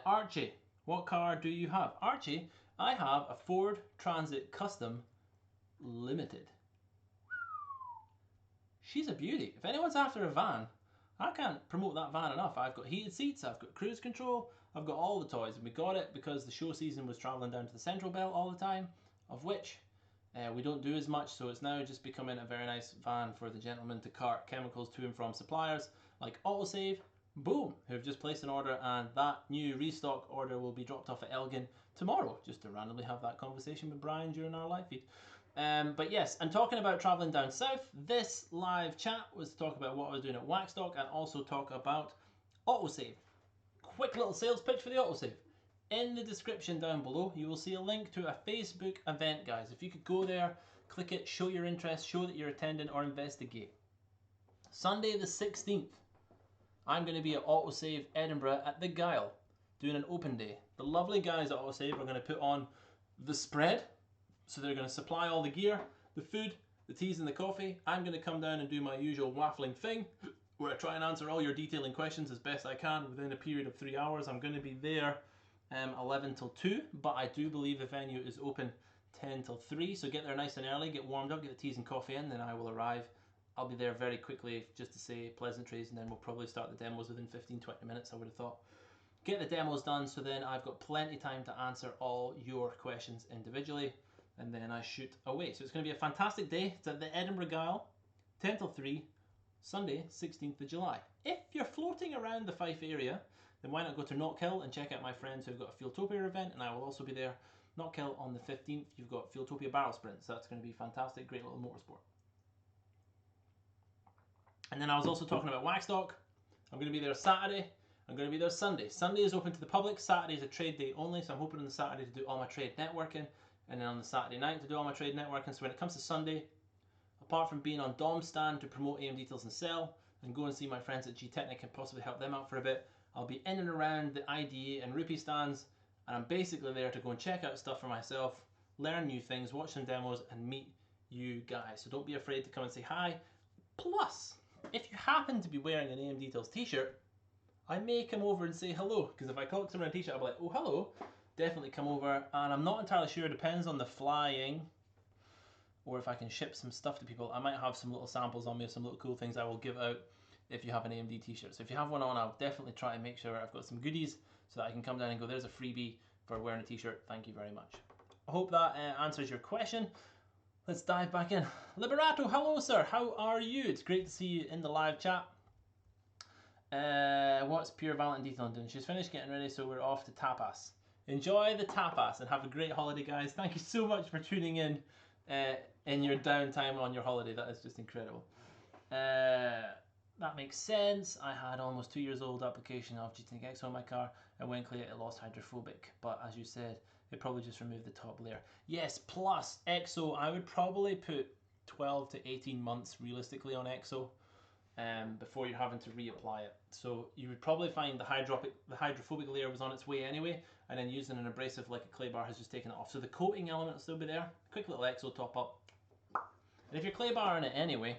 Archie, what car do you have? Archie, I have a Ford Transit Custom Limited. She's a beauty. If anyone's after a van, I can't promote that van enough. I've got heated seats, I've got cruise control, I've got all the toys, and we got it because the show season was travelling down to the Central Belt all the time, of which we don't do as much, so it's now just becoming a very nice van for the gentleman to cart chemicals to and from suppliers like AutoSave, boom, who have just placed an order, and that new restock order will be dropped off at Elgin tomorrow, just to randomly have that conversation with Brian during our live feed. But yes, and talking about travelling down south, this live chat was to talk about what I was doing at Waxstock and also talk about AutoSave. Quick little sales pitch for the AutoSave. In the description down below, you will see a link to a Facebook event, guys. If you could go there, click it, show your interest, show that you're attending, or investigate. Sunday the 16th, I'm going to be at AutoSave Edinburgh at the Guile, doing an open day. The lovely guys at AutoSave are going to put on the spread, so they're going to supply all the gear, the food, the teas and the coffee. I'm going to come down and do my usual waffling thing, where I try and answer all your detailing questions as best I can within a period of 3 hours. I'm going to be there 11 till 2, but I do believe the venue is open 10 till 3, so get there nice and early, get warmed up, get the teas and coffee in, then I will arrive. I'll be there very quickly just to say pleasantries, and then we'll probably start the demos within 15-20 minutes, I would have thought. Get the demos done, so then I've got plenty of time to answer all your questions individually, and then I shoot away. So it's going to be a fantastic day. It's at the Edinburgh Gyle, 10 till 3, Sunday, 16th of July. If you're floating around the Fife area, then why not go to Knockhill and check out my friends who've got a Fieldtopia event, and I will also be there. Knockhill on the 15th, you've got Fieldtopia Barrel Sprints. That's going to be fantastic, great little motorsport. And then I was also talking about Waxstock. I'm going to be there Saturday. I'm going to be there Sunday. Sunday is open to the public. Saturday is a trade day only, so I'm hoping on the Saturday to do all my trade networking, and then on the Saturday night to do all my trade networking. So when it comes to Sunday, apart from being on Dom's stand to promote AMDetails and sell, and go and see my friends at G-Technic and possibly help them out for a bit, I'll be in and around the IDA and Rupes stands, and I'm basically there to go and check out stuff for myself, learn new things, watch some demos, and meet you guys. So don't be afraid to come and say hi. Plus, if you happen to be wearing an AMDetails t-shirt, I may come over and say hello, because if I clock someone a t-shirt, I'll be like, oh, hello, definitely come over. And I'm not entirely sure, it depends on the flying, or if I can ship some stuff to people. I might have some little samples on me of some little cool things I will give out if you have an AMD t-shirt. So if you have one on, I'll definitely try and make sure I've got some goodies so that I can come down and go, there's a freebie for wearing a t-shirt. Thank you very much. I hope that answers your question. Let's dive back in. Liberato, hello sir, how are you? It's great to see you in the live chat. What's Pure Valent Detailing doing? She's finished getting ready, so we're off to tapas. Enjoy the tapas and have a great holiday, guys. Thank you so much for tuning in your downtime on your holiday. That is just incredible. That makes sense. I had almost 2 years old application of G-Technic EXO in my car, and when clear it lost hydrophobic, but as you said, it probably just removed the top layer. Yes, plus EXO, I would probably put 12 to 18 months realistically on EXO before you're having to reapply it. So you would probably find the hydrophobic layer was on its way anyway, and then using an abrasive like a clay bar has just taken it off. So the coating element will still be there. Quick little EXO top up. And if you're clay barring it anyway,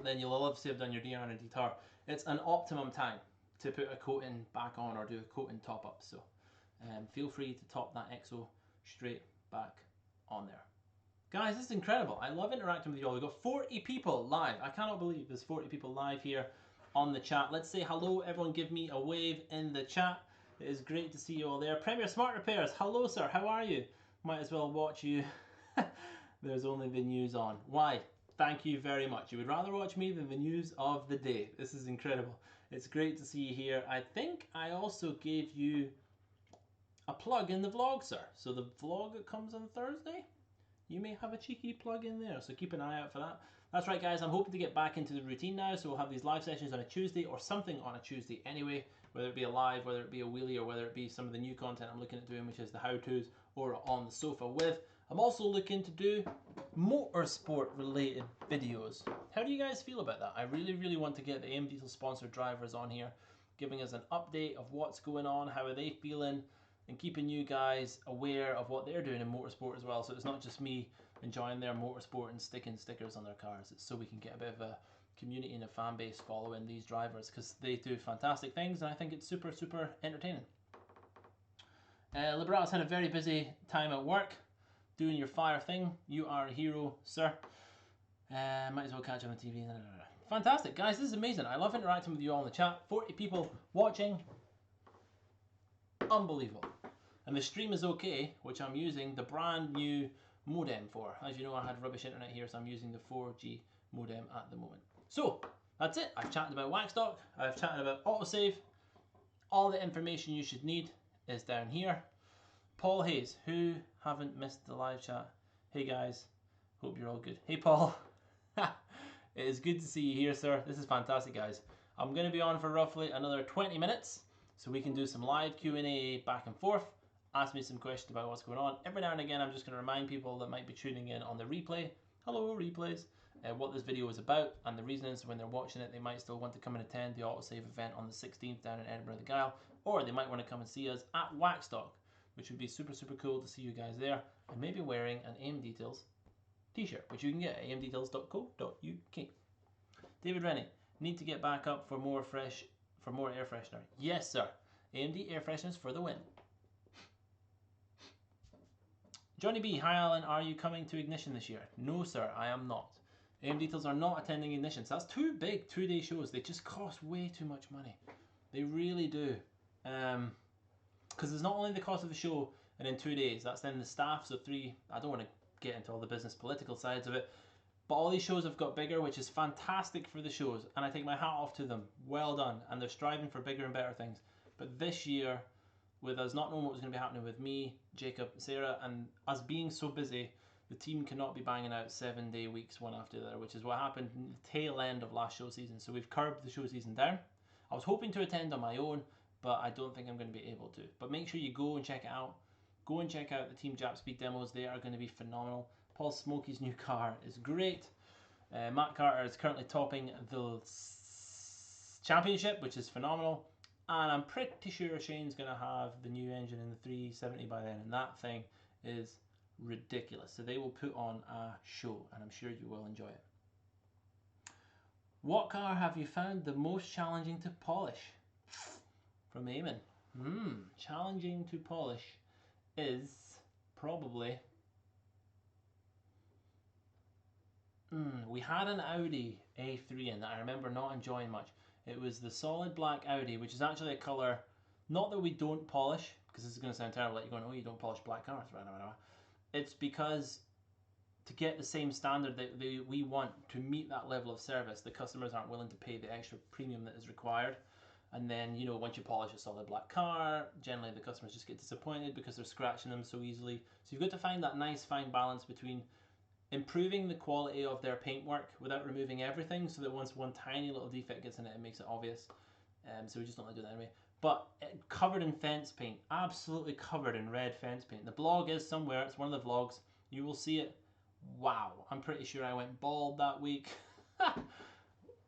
then you'll obviously have done your DR and detar. It's an optimum time to put a coating back on or do a coating top up. So feel free to top that EXO straight back on there. Guys, this is incredible. I love interacting with you all. We've got 40 people live. I cannot believe there's 40 people live here on the chat. Let's say hello. Everyone give me a wave in the chat. It is great to see you all there. Premier Smart Repairs, hello sir, how are you? Might as well watch you. There's only the news on. Why? Thank you very much. You would rather watch me than the news of the day. This is incredible. It's great to see you here. I think I also gave you a plug in the vlog, sir. So the vlog that comes on Thursday, you may have a cheeky plug in there. So keep an eye out for that. That's right, guys. I'm hoping to get back into the routine now. So we'll have these live sessions on a Tuesday or something on a Tuesday anyway, whether it be a live, whether it be a wheelie, or whether it be some of the new content I'm looking at doing, which is the how-tos or on the sofa with. I'm also looking to do motorsport related videos. How do you guys feel about that? I really want to get the AMDetails sponsored drivers on here, giving us an update of what's going on, how are they feeling, and keeping you guys aware of what they're doing in motorsport as well. So it's not just me enjoying their motorsport and sticking stickers on their cars. It's so we can get a bit of a community and a fan base following these drivers, because they do fantastic things, and I think it's super entertaining. Liberato's had a very busy time at work doing your fire thing. You are a hero, sir. Might as well catch you on TV. Fantastic, guys. This is amazing. I love interacting with you all in the chat. 40 people watching. Unbelievable. And the stream is okay, which I'm using the brand new modem for. As you know, I had rubbish internet here, so I'm using the 4G modem at the moment. So, that's it. I've chatted about Waxstock. I've chatted about AutoSave. All the information you should need is down here. Paul Hayes, who haven't missed the live chat? Hey guys, hope you're all good. Hey Paul, it is good to see you here, sir. This is fantastic, guys. I'm going to be on for roughly another 20 minutes, so we can do some live Q&A back and forth. Ask me some questions about what's going on. Every now and again, I'm just going to remind people that might be tuning in on the replay. Hello, replays. What this video is about, and the reason is when they're watching it, they might still want to come and attend the AutoSave event on the 16th down in Edinburgh the Gyle, or they might want to come and see us at Waxstock, which would be super cool to see you guys there, and maybe wearing an AMDetails t-shirt, which you can get at amdetails.co.uk. David Rennie, Need to get back up for more air freshener. Yes, sir. AMD air fresheners for the win. Johnny B, hi Alan, are you coming to Ignition this year? No, sir, I am not. AMDetails are not attending Ignition, so that's too big, 2-day shows. They just cost way too much money. They really do. Because it's not only the cost of the show and in 2 days, that's then the staff, so 3. I don't want to get into all the business political sides of it, but all these shows have got bigger, which is fantastic for the shows, and I take my hat off to them. Well done, and they're striving for bigger and better things. But this year, with us not knowing what was going to be happening with me, Jacob, Sarah, and us being so busy, the team cannot be banging out 7-day weeks one after the other, which is what happened in the tail end of last show season. So we've curbed the show season down. I was hoping to attend on my own, but I don't think I'm going to be able to. But make sure you go and check it out. Go and check out the Team Jap Speed demos. They are going to be phenomenal. Paul Smokey's new car is great. Matt Carter is currently topping the championship, which is phenomenal. And I'm pretty sure Shane's going to have the new engine in the 370 by then. And that thing is ridiculous. So they will put on a show, and I'm sure you will enjoy it. What car have you found the most challenging to polish? From Eamon. Challenging to polish is probably... we had an Audi A3 in that I remember not enjoying much. It was the solid black Audi, which is actually a colour, not that we don't polish, because this is going to sound terrible, like you're going, oh, you don't polish black cars. It's because to get the same standard that we want to meet that level of service, the customers aren't willing to pay the extra premium that is required. And then, you know, once you polish a solid black car, generally the customers just get disappointed because they're scratching them so easily. So you've got to find that nice fine balance between improving the quality of their paintwork without removing everything, so that once one tiny little defect gets in it, it makes it obvious. So we just don't want to do that anyway. But covered in fence paint, absolutely covered in red fence paint. The blog is somewhere, it's one of the vlogs, you will see it. Wow, I'm pretty sure I went bald that week.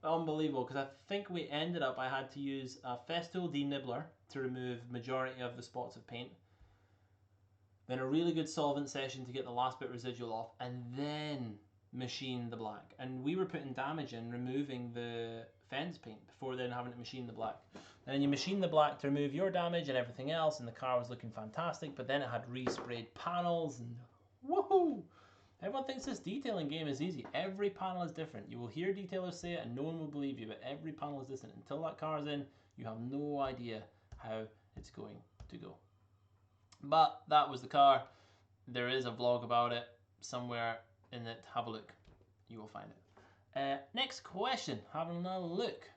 Unbelievable, because I think we ended up, I had to use a Festool denibbler to remove majority of the spots of paint. Then a really good solvent session to get the last bit residual off, and then machine the black. And we were putting damage in removing the fence paint before then having to machine the black. And then you machine the black to remove your damage and everything else, and the car was looking fantastic, but then it had resprayed panels, and woohoo! Everyone thinks this detailing game is easy. Every panel is different. You will hear detailers say it and no one will believe you, but every panel is different. Until that car is in, you have no idea how it's going to go. But that was the car. There is a vlog about it somewhere in it. Have a look. You will find it. Next question. Having another look.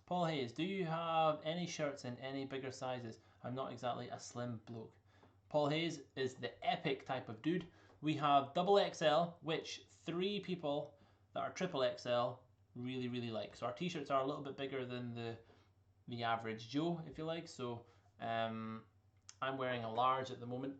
Paul Hayes, do you have any shirts in any bigger sizes? I'm not exactly a slim bloke. Paul Hayes is the epic type of dude. We have double XL, which 3 people that are triple XL really, really like. So our t-shirts are a little bit bigger than the average Joe, if you like. So I'm wearing a large at the moment,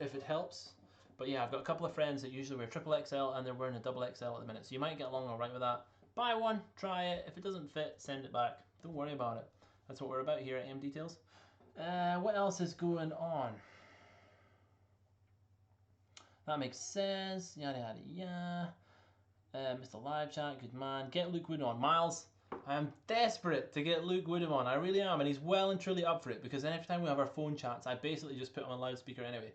if it helps. But yeah, I've got a couple of friends that usually wear triple XL and they're wearing a double XL at the minute. So you might get along all right with that. Buy one, try it. If it doesn't fit, send it back. Don't worry about it. That's what we're about here at AMDetails. What else is going on? That makes sense. Yada yada yada. Mr. Live Chat, good man. Get Luke Wood on. Miles, I am desperate to get Luke Woodham on. I really am, and he's well and truly up for it, because then every time we have our phone chats, I basically just put him on loudspeaker anyway.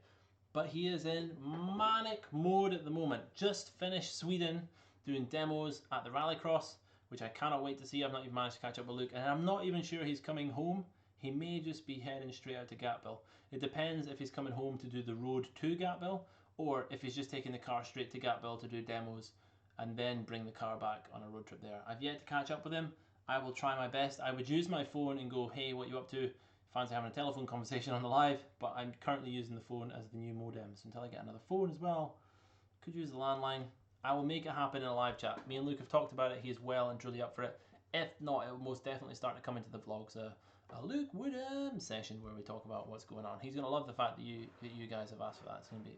But he is in manic mode at the moment. Just finished Sweden doing demos at the Rallycross, which I cannot wait to see. I've not even managed to catch up with Luke, and I'm not even sure he's coming home. He may just be heading straight out to Gapville. It depends if he's coming home to do the road to Gapville, or if he's just taking the car straight to Gapville to do demos and then bring the car back on a road trip there. I've yet to catch up with him. I will try my best. I would use my phone and go, hey, what you up to? Fancy having a telephone conversation on the live, but I'm currently using the phone as the new modem. So until I get another phone as well, could use the landline. I will make it happen in a live chat. Me and Luke have talked about it. He is well and truly up for it. If not, it will most definitely start to come into the vlogs. A Luke Woodham session where we talk about what's going on. He's going to love the fact that you guys have asked for that. It's going to be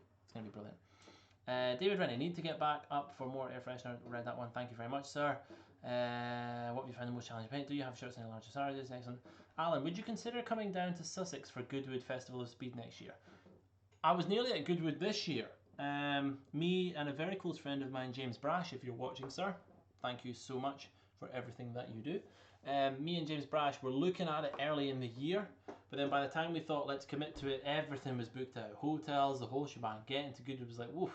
brilliant. David Rennie, need to get back up for more air freshener. Read that one. Thank you very much, sir. What have you found the most challenging paint? Do you have shirts in larger sizes? Excellent. Alan, would you consider coming down to Sussex for Goodwood Festival of Speed next year? I was nearly at Goodwood this year. Me and a very close friend of mine, James Brash, if you're watching, sir, thank you so much for everything that you do. Me and James Brash were looking at it early in the year, but then by the time we thought let's commit to it, everything was booked out. Hotels, the whole shebang. Getting to Goodwood was like woof.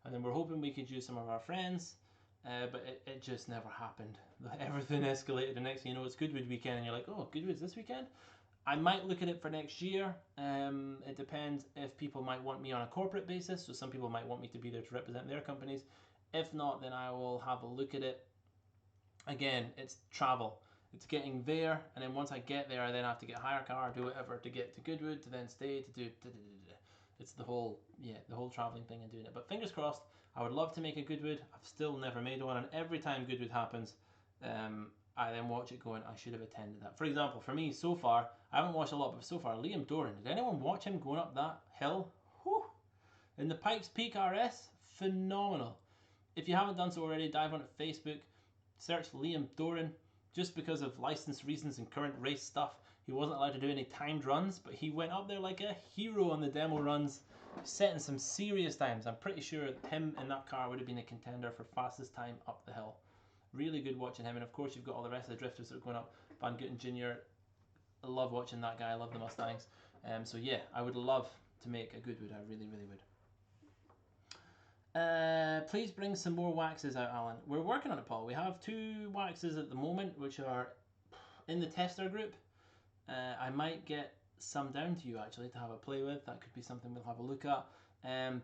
And then we're hoping we could use some of our friends, but it just never happened. Everything escalated. The next thing you know, it's Goodwood weekend, and you're like, oh, Goodwood's this weekend? I might look at it for next year. It depends if people might want me on a corporate basis, so some people might want me to be there to represent their companies. If not, then I will have a look at it. Again, it's travel. It's getting there, and then once I get there, I then have to get a hire car, do whatever to get to Goodwood, to then stay, to do. It's the whole traveling thing and doing it. But fingers crossed. I would love to make a Goodwood. I've still never made one, and every time Goodwood happens, I then watch it going, I should have attended that. For example, for me, so far, I haven't watched a lot, but so far, Liam Doran. Did anyone watch him going up that hill? Whew. In the Pikes Peak RS, phenomenal. If you haven't done so already, dive onto Facebook, search Liam Doran. Just because of license reasons and current race stuff, he wasn't allowed to do any timed runs, but he went up there like a hero on the demo runs, setting some serious times. I'm pretty sure him in that car would have been a contender for fastest time up the hill. Really good watching him, and of course you've got all the rest of the drifters that are going up. Van Gutten Jr., I love watching that guy, I love the Mustangs. So yeah, I would love to make a Goodwood, I really, really would. Please bring some more waxes out, Alan. We're working on it, Paul. We have 2 waxes at the moment, which are in the tester group. I might get some down to you, actually, to have a play with. That could be something we'll have a look at.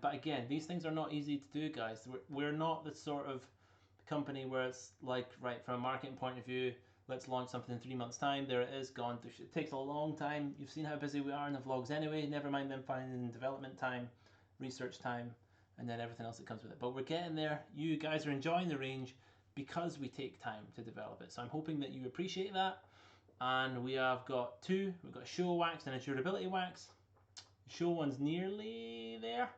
But again, these things are not easy to do, guys. We're not the sort of company where it's like, right, from a marketing point of view, let's launch something in 3 months' time. There it is, gone. It takes a long time. You've seen how busy we are in the vlogs anyway. Never mind them finding development time, research time, and then everything else that comes with it. But we're getting there. You guys are enjoying the range because we take time to develop it. So I'm hoping that you appreciate that. And we have got 2. We've got a show wax and a durability wax. The show one's nearly there.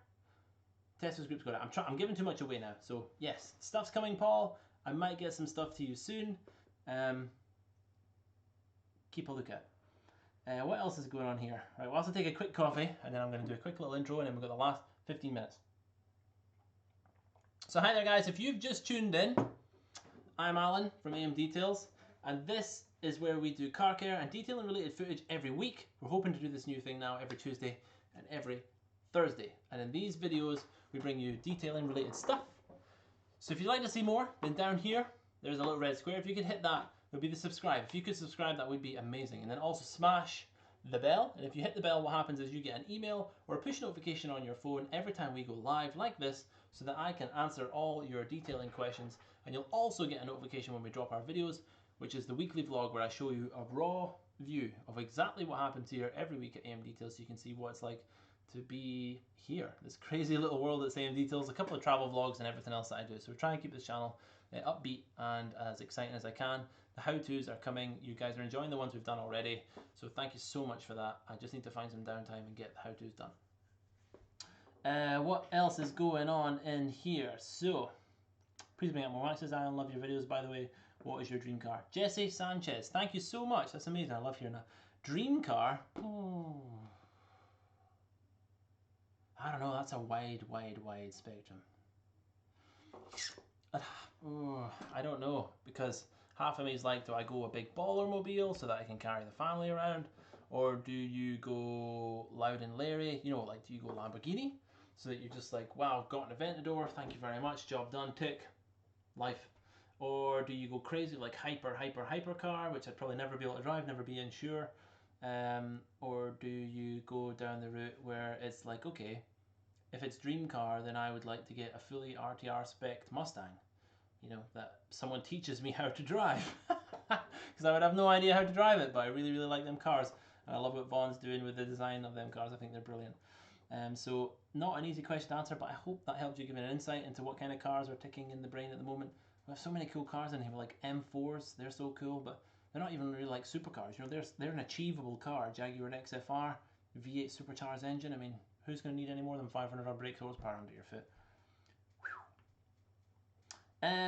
Testers group's got it. I'm giving too much away now. So yes, stuff's coming, Paul. I might get some stuff to you soon. Keep a look at. What else is going on here? Right, we'll also take a quick coffee, and then I'm going to do a quick little intro, and then we've got the last 15 minutes. So hi there, guys. If you've just tuned in, I'm Alan from AMDetails, and this is where we do car care and detailing related footage every week. We're hoping to do this new thing now every Tuesday and every Thursday. And in these videos, we bring you detailing related stuff. So if you'd like to see more, then down here, there's a little red square. If you could hit that, it would be the subscribe. If you could subscribe, that would be amazing. And then also smash the bell. And if you hit the bell, what happens is you get an email or a push notification on your phone every time we go live like this, so that I can answer all your detailing questions. And you'll also get a notification when we drop our videos, which is the weekly vlog where I show you a raw view of exactly what happens here every week at AMDetails, so you can see what it's like to be here. This crazy little world that's AMDetails, a couple of travel vlogs and everything else that I do. So we're trying to keep this channel upbeat and as exciting as I can. The how-tos are coming. You guys are enjoying the ones we've done already. So thank you so much for that. I just need to find some downtime and get the how-tos done. What else is going on in here? So, please bring up more waxes. I love your videos, by the way. What is your dream car? Jesse Sanchez, thank you so much. That's amazing. I love hearing that. Dream car? Oh, I don't know. That's a wide spectrum. Oh, I don't know, because half of me is like, do I go a big baller mobile so that I can carry the family around? Or do you go loud and Larry? You know, like, do you go Lamborghini? So that you're just like, wow, got an Aventador, thank you very much, job done, tick, life. Or do you go crazy like hyper car, which I'd probably never be able to drive, never be unsure. Or do you go down the route where it's like, okay, if it's dream car, then I would like to get a fully RTR spec Mustang. You know, that someone teaches me how to drive. Because I would have no idea how to drive it, but I really like them cars. And I love what Vaughn's doing with the design of them cars. I think they're brilliant. So not an easy question to answer, but I hope that helped you give an insight into what kind of cars are ticking in the brain at the moment. We have so many cool cars in here, like M4s, they're so cool, but they're not even really like supercars. You know, they're an achievable car. Jaguar XFR, V8 supercharged engine. I mean, who's going to need any more than 500 brake horsepower under your foot?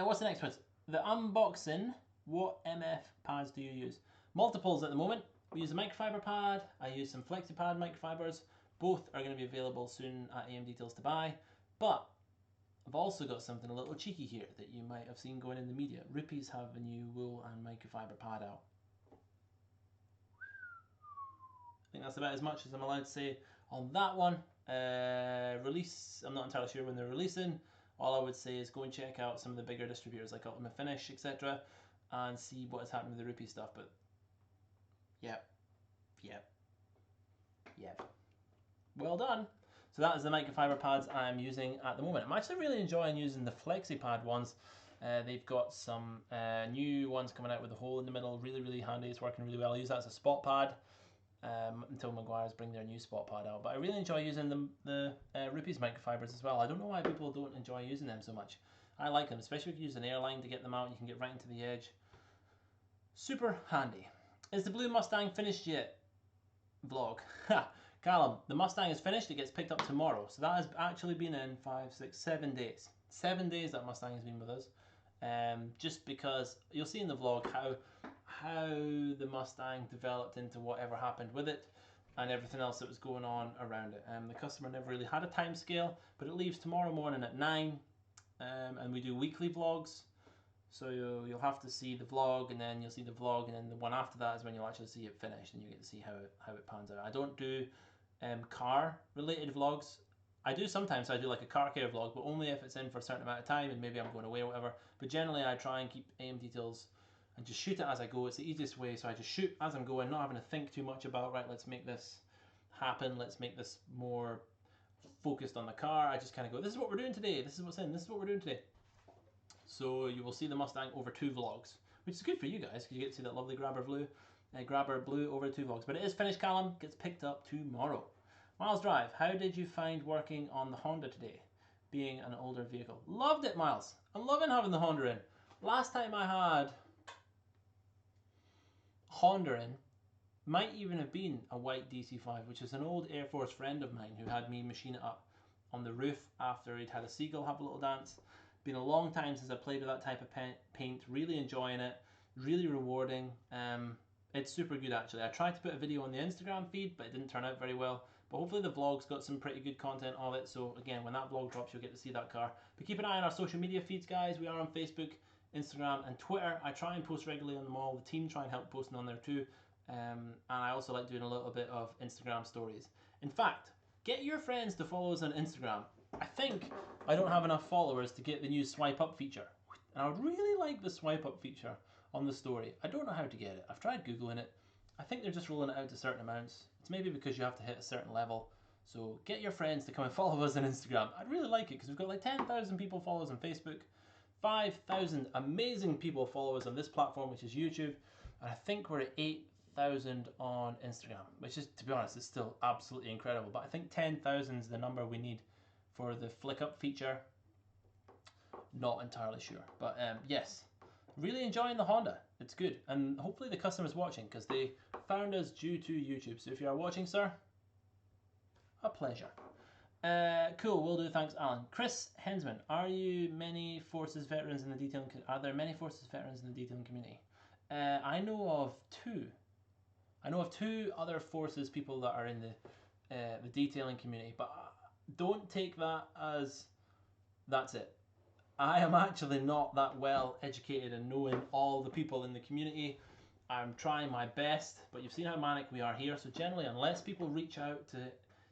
What's the next one? The unboxing. What MF pads do you use? Multiples at the moment. We use a microfiber pad. I use some FlexiPad microfibers. Both are going to be available soon at AMDetails to buy. But I've also got something a little cheeky here that you might have seen going in the media. Rupes have a new wool and microfiber pad out. I think that's about as much as I'm allowed to say on that one. Release, I'm not entirely sure when they're releasing. All I would say is go and check out some of the bigger distributors like Ultimate Finish, etc. and see what is happening with the Rupes stuff. But yep. Well done. So that is the microfiber pads I'm using at the moment. I'm actually really enjoying using the FlexiPad ones. They've got some new ones coming out with a hole in the middle. Really, really handy. It's working really well. I use that as a spot pad until Maguire's bring their new spot pad out. But I really enjoy using the Rupes microfibers as well. I don't know why people don't enjoy using them so much. I like them, especially if you use an airline to get them out. You can get right into the edge. Super handy. Is the blue Mustang finished yet? Vlog. Callum, the Mustang is finished. It gets picked up tomorrow. So that has actually been in 5, 6, 7 days. 7 days that Mustang has been with us. Just because you'll see in the vlog how the Mustang developed into whatever happened with it and everything else that was going on around it. The customer never really had a time scale, but it leaves tomorrow morning at 9, and we do weekly vlogs. So you'll have to see the vlog, and then you'll see the vlog, and then the one after that is when you'll actually see it finished, and you get to see how it pans out. I don't do car related vlogs. I do sometimes. I do like a car care vlog, but only if it's in for a certain amount of time and maybe I'm going away or whatever. But generally I try and keep AMDetails and just shoot it as I go. It's the easiest way, so I just shoot as I'm going, not having to think too much about, right, let's make this happen, let's make this more focused on the car. I just kind of go, this is what we're doing today, this is what's in, this is what we're doing today. So you will see the Mustang over 2 vlogs, which is good for you guys because you get to see that lovely grabber blue over 2 vlogs. But it is finished, Callum, gets picked up tomorrow. Miles Drive, how did you find working on the Honda today, being an older vehicle? Loved it, Miles. I'm loving having the Honda in. Last time I had Honda in might even have been a white DC5, which is an old Air Force friend of mine who had me machine it up on the roof after he'd had a seagull have a little dance. Been a long time since I played with that type of paint. Really enjoying it. Really rewarding. It's super good actually. I tried to put a video on the Instagram feed, but it didn't turn out very well. But hopefully the vlog's got some pretty good content of it. So again, when that vlog drops, you'll get to see that car. But keep an eye on our social media feeds, guys. We are on Facebook, Instagram, and Twitter. I try and post regularly on them all. The team try and help posting on there too. And I also like doing a little bit of Instagram stories. In fact, get your friends to follow us on Instagram. I think I don't have enough followers to get the new swipe up feature. And I would really like the swipe up feature on the story. I don't know how to get it. I've tried Googling it. I think they're just rolling it out to certain amounts. It's maybe because you have to hit a certain level. So get your friends to come and follow us on Instagram. I'd really like it because we've got like 10,000 people follow us on Facebook. 5,000 amazing people follow us on this platform, which is YouTube. And I think we're at 8,000 on Instagram, which is, to be honest, is still absolutely incredible. But I think 10,000 is the number we need for the flick up feature. Not entirely sure. But yes, really enjoying the Honda. It's good. And hopefully the customer's watching because they found us due to YouTube. So if you are watching, sir, a pleasure. Cool, will do. Thanks, Alan. Chris Hensman, are there many Forces veterans in the detailing community? I know of 2. I know of 2 other Forces people that are in the detailing community, but don't take that as that's it. I am actually not that well educated in knowing all the people in the community. I'm trying my best, but you've seen how manic we are here. So generally, unless people reach out to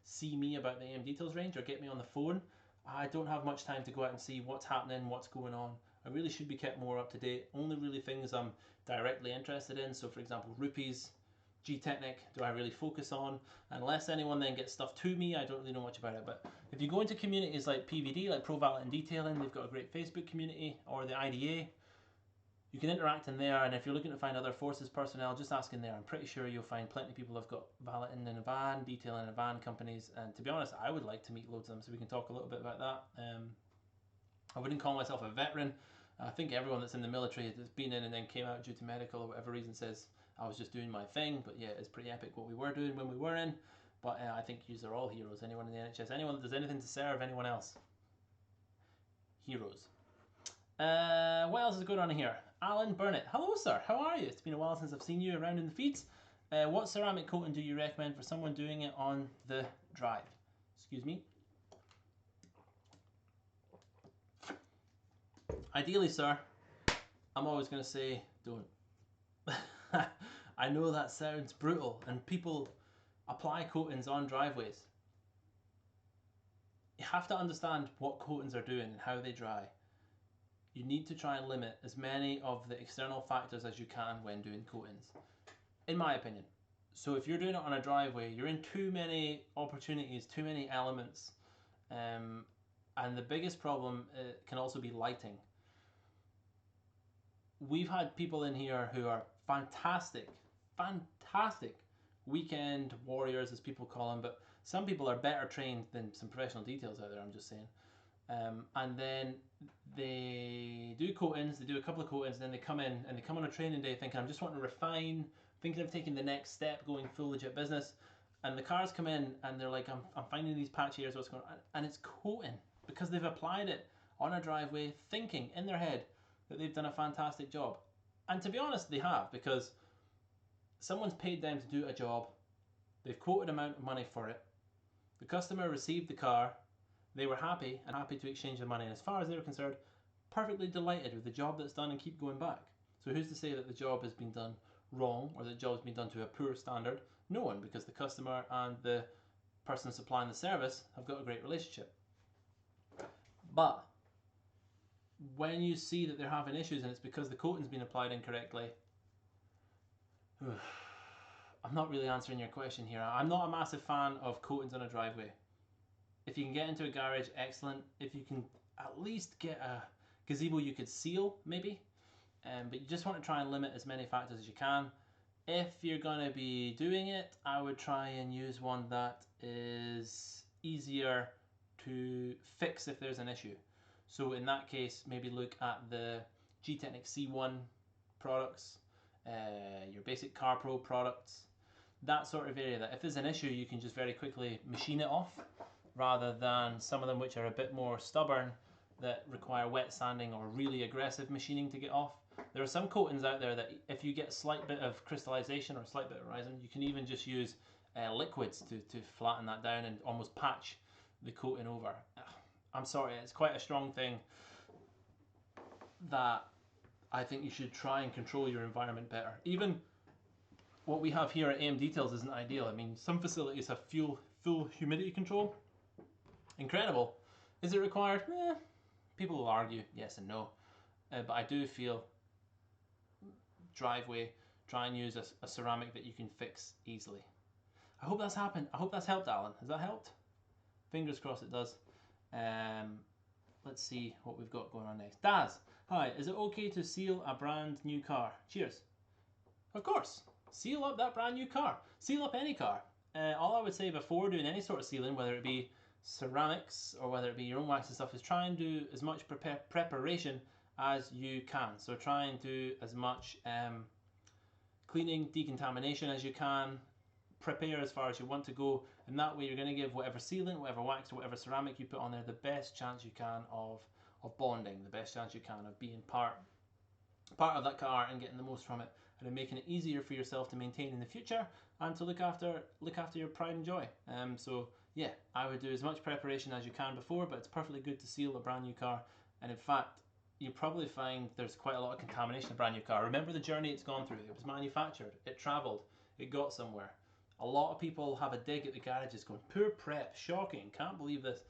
see me about the AMDetails range or get me on the phone, I don't have much time to go out and see what's happening, what's going on. I really should be kept more up to date. Only really things I'm directly interested in. So for example, Rupes, G-Technic, do I really focus on? Unless anyone then gets stuff to me, I don't really know much about it. But if you go into communities like PVD, like Pro Valet and Detailing, they've got a great Facebook community, or the IDA. You can interact in there, and if you're looking to find other Forces personnel, just ask in there. I'm pretty sure you'll find plenty of people who've got valeting in a van, detailing in a van companies, and to be honest, I would like to meet loads of them, so we can talk a little bit about that. I wouldn't call myself a veteran. I think everyone that's in the military that's been in and then came out due to medical or whatever reason says I was just doing my thing, but yeah, it's pretty epic what we were doing when we were in. But I think yous are all heroes. Anyone in the NHS, anyone that does anything to serve anyone else, heroes. What else is going on here? Alan Burnett, hello sir, how are you? It's been a while since I've seen you around in the feeds. What ceramic coating do you recommend for someone doing it on the drive? Excuse me. Ideally, sir, I'm always going to say don't. I know that sounds brutal, and people apply coatings on driveways. You have to understand what coatings are doing and how they dry. You need to try and limit as many of the external factors as you can when doing coatings, in my opinion. So if you're doing it on a driveway, you're in too many opportunities, too many elements, and the biggest problem can also be lighting. We've had people in here who are fantastic weekend warriors, as people call them, but some people are better trained than some professional details out there, I'm just saying. And then they do coatings, they do a couple of coatings, and then they come in and they come on a training day thinking, I'm just wanting to refine, thinking of taking the next step, going full legit business. And the cars come in and they're like, I'm finding these patchy areas, what's going on? And it's coating because they've applied it on a driveway, thinking in their head that they've done a fantastic job. And to be honest, they have, because someone's paid them to do a job, they've quoted amount of money for it, the customer received the car, they were happy and happy to exchange the money, and as far as they were concerned, perfectly delighted with the job that's done and keep going back. So who's to say that the job has been done wrong or the job's been done to a poor standard? No one, because the customer and the person supplying the service have got a great relationship. But when you see that they're having issues and it's because the coating's been applied incorrectly, I'm not really answering your question here. I'm not a massive fan of coatings on a driveway. If you can get into a garage, excellent. If you can at least get a gazebo you could seal, maybe. But you just want to try and limit as many factors as you can. If you're going to be doing it, I would try and use one that is easier to fix if there's an issue. So in that case, maybe look at the G-Technic C1 products, your basic CarPro products, that sort of area, that if there's an issue you can just very quickly machine it off, rather than some of them which are a bit more stubborn that require wet sanding or really aggressive machining to get off. There are some coatings out there that if you get a slight bit of crystallization or a slight bit of resin, you can even just use liquids to flatten that down and almost patch the coating over. I'm sorry, it's quite a strong thing that I think you should try and control your environment better. Even what we have here at AMDetails isn't ideal. I mean, some facilities have full humidity control. Incredible. Is it required? People will argue yes and no. But I do feel driveway, try and use a ceramic that you can fix easily. I hope that's happened. I hope that's helped, Alan. Has that helped? Fingers crossed it does. Let's see what we've got going on next. Daz, hi, is it okay to seal a brand new car? Cheers. Of course. Seal up that brand new car. Seal up any car. All I would say before doing any sort of sealing, whether it be ceramics or whether it be your own wax and stuff, is try and do as much preparation as you can. So try and do as much cleaning, decontamination as you can. Prepare as far as you want to go, and that way you're going to give whatever sealant, whatever wax, or whatever ceramic you put on there the best chance you can of bonding, the best chance you can of being part of that car and getting the most from it, and then making it easier for yourself to maintain in the future and to look after your pride and joy. So yeah, I would do as much preparation as you can before, but it's perfectly good to seal a brand new car. And in fact, you probably find there's quite a lot of contamination in a brand new car. Remember the journey it's gone through. It was manufactured, it travelled, it got somewhere. A lot of people have a dig at the garages going, poor prep, shocking, can't believe this.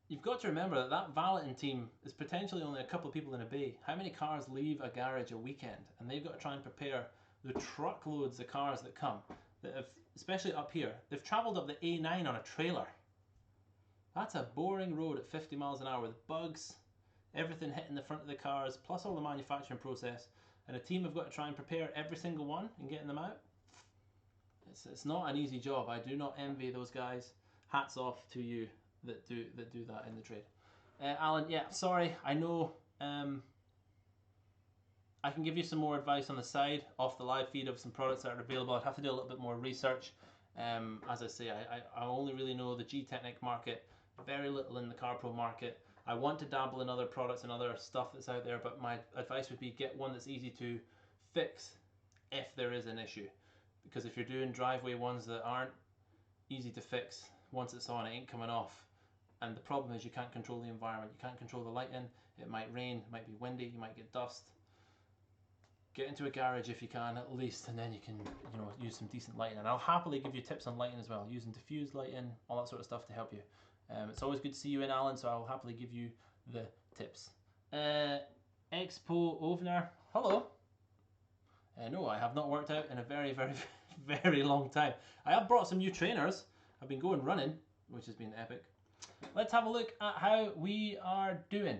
You've got to remember that valeting team is potentially only a couple of people in a bay. How many cars leave a garage a weekend? And they've got to try and prepare the truckloads of cars that come, that have, especially up here, they've travelled up the A9 on a trailer. That's a boring road at 50 miles an hour with bugs, everything hitting the front of the cars, plus all the manufacturing process. And a team have got to try and prepare every single one and getting them out. It's not an easy job. I do not envy those guys. Hats off to you that do that in the trade. Alan, yeah, sorry. I know I can give you some more advice on the side off the live feed of some products that are available. I'd have to do a little bit more research. As I say, I only really know the G-Technic market, very little in the CarPro market. I want to dabble in other products and other stuff that's out there, but my advice would be get one that's easy to fix if there is an issue. Because if you're doing driveway ones that aren't easy to fix, once it's on, it ain't coming off. and the problem is you can't control the environment. You can't control the lighting. It might rain, it might be windy, you might get dust. Get into a garage if you can at least, and then you can, you know, use some decent lighting. And I'll happily give you tips on lighting as well, using diffused lighting, all that sort of stuff to help you. It's always good to see you in, Alan, so I'll happily give you the tips. Expo Ovner, hello. No, I have not worked out in a very, very, very long time. I have brought some new trainers. I've been going running, which has been epic. Let's have a look at how we are doing.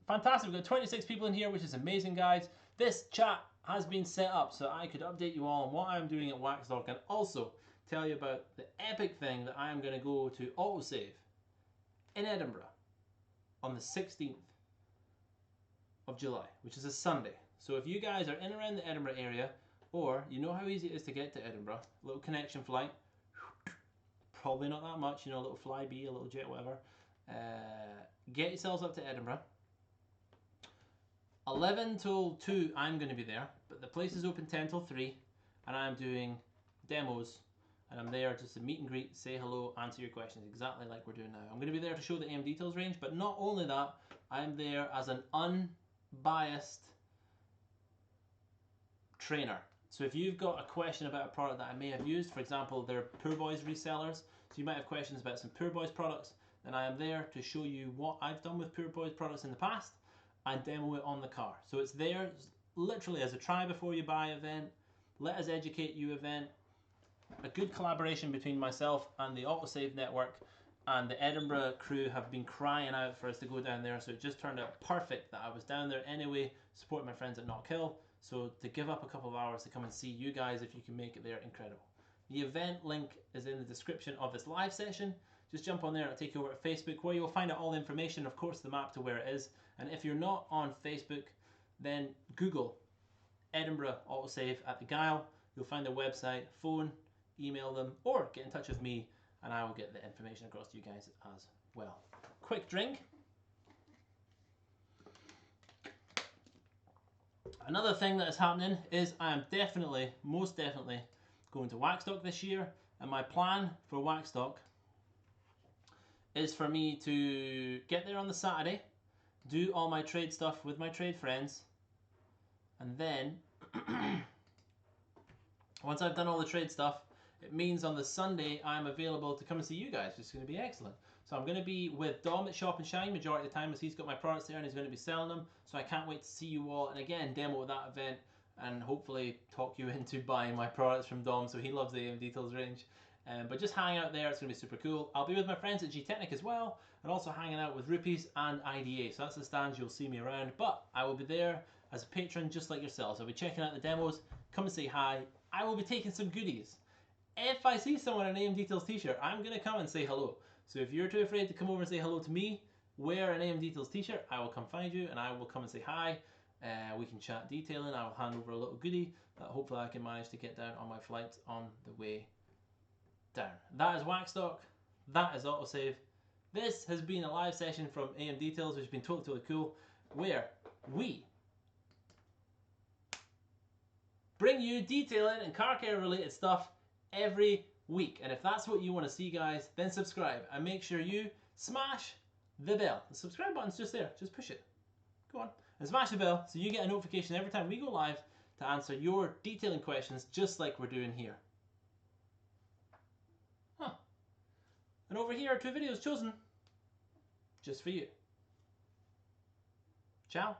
Fantastic, we've got 26 people in here, which is amazing, guys. This chat has been set up so I could update you all on what I'm doing at Waxstock and also tell you about the epic thing that I am going to go to AutoSave in Edinburgh on the 16th of July, which is a Sunday. So if you guys are in around the Edinburgh area, or you know how easy it is to get to Edinburgh, a little connection flight, probably not that much, you know, a little flyby, a little jet, whatever. Get yourselves up to Edinburgh. 11 till 2 I'm going to be there, but the place is open 10 till 3 and I'm doing demos and I'm there just to meet and greet, say hello, answer your questions exactly like we're doing now. I'm going to be there to show the AMDetails range, but not only that, I'm there as an unbiased trainer. So if you've got a question about a product that I may have used, for example, they're Poor Boys resellers, so you might have questions about some Poor Boys products, then I am there to show you what I've done with Poor Boys products in the past and demo it on the car. So it's there literally as a try before you buy event, let us educate you event, a good collaboration between myself and the AutoSave network, and the Edinburgh crew have been crying out for us to go down there, so it just turned out perfect that I was down there anyway, supporting my friends at Knockhill. So to give up a couple of hours to come and see you guys, if you can make it there, incredible. The event link is in the description of this live session. Just jump on there and it'll take you over to Facebook, where you'll find out all the information, of course the map to where it is. And if you're not on Facebook, then Google Edinburgh AutoSave at the Guile. You'll find their website, phone, email them, or get in touch with me and I will get the information across to you guys as well. Quick drink. Another thing that is happening is I am definitely, most definitely, going to Waxstock this year, and my plan for Waxstock is for me to get there on the Saturday, do all my trade stuff with my trade friends, and then once I've done all the trade stuff, it means on the Sunday I'm available to come and see you guys, which is going to be excellent. So I'm going to be with Dom at Shop and Shine majority of the time, as he's got my products there and he's going to be selling them. So I can't wait to see you all and again demo at that event and hopefully talk you into buying my products from Dom. So he loves the AMDetails range. But just hang out there, it's going to be super cool. I'll be with my friends at G-Technic as well, and also hanging out with Rupes and IDA. So that's the stands, you'll see me around. But I will be there as a patron just like yourselves. I'll be checking out the demos, come and say hi. I will be taking some goodies. If I see someone in an AMDetails t-shirt, I'm going to come and say hello. So if you're too afraid to come over and say hello to me, wear an AMDetails t-shirt, I will come find you and I will come and say hi. We can chat detailing, I will hand over a little goodie that hopefully I can manage to get down on my flight on the way down. That is Waxstock, that is AutoSave. This has been a live session from AMDetails, which has been totally cool, where we bring you detailing and car care related stuff every week. And if that's what you want to see, guys, then subscribe and make sure you smash the bell. The subscribe button's just there, just push it. Go on and smash the bell so you get a notification every time we go live to answer your detailing questions, just like we're doing here. And over here are 2 videos chosen just for you. Ciao.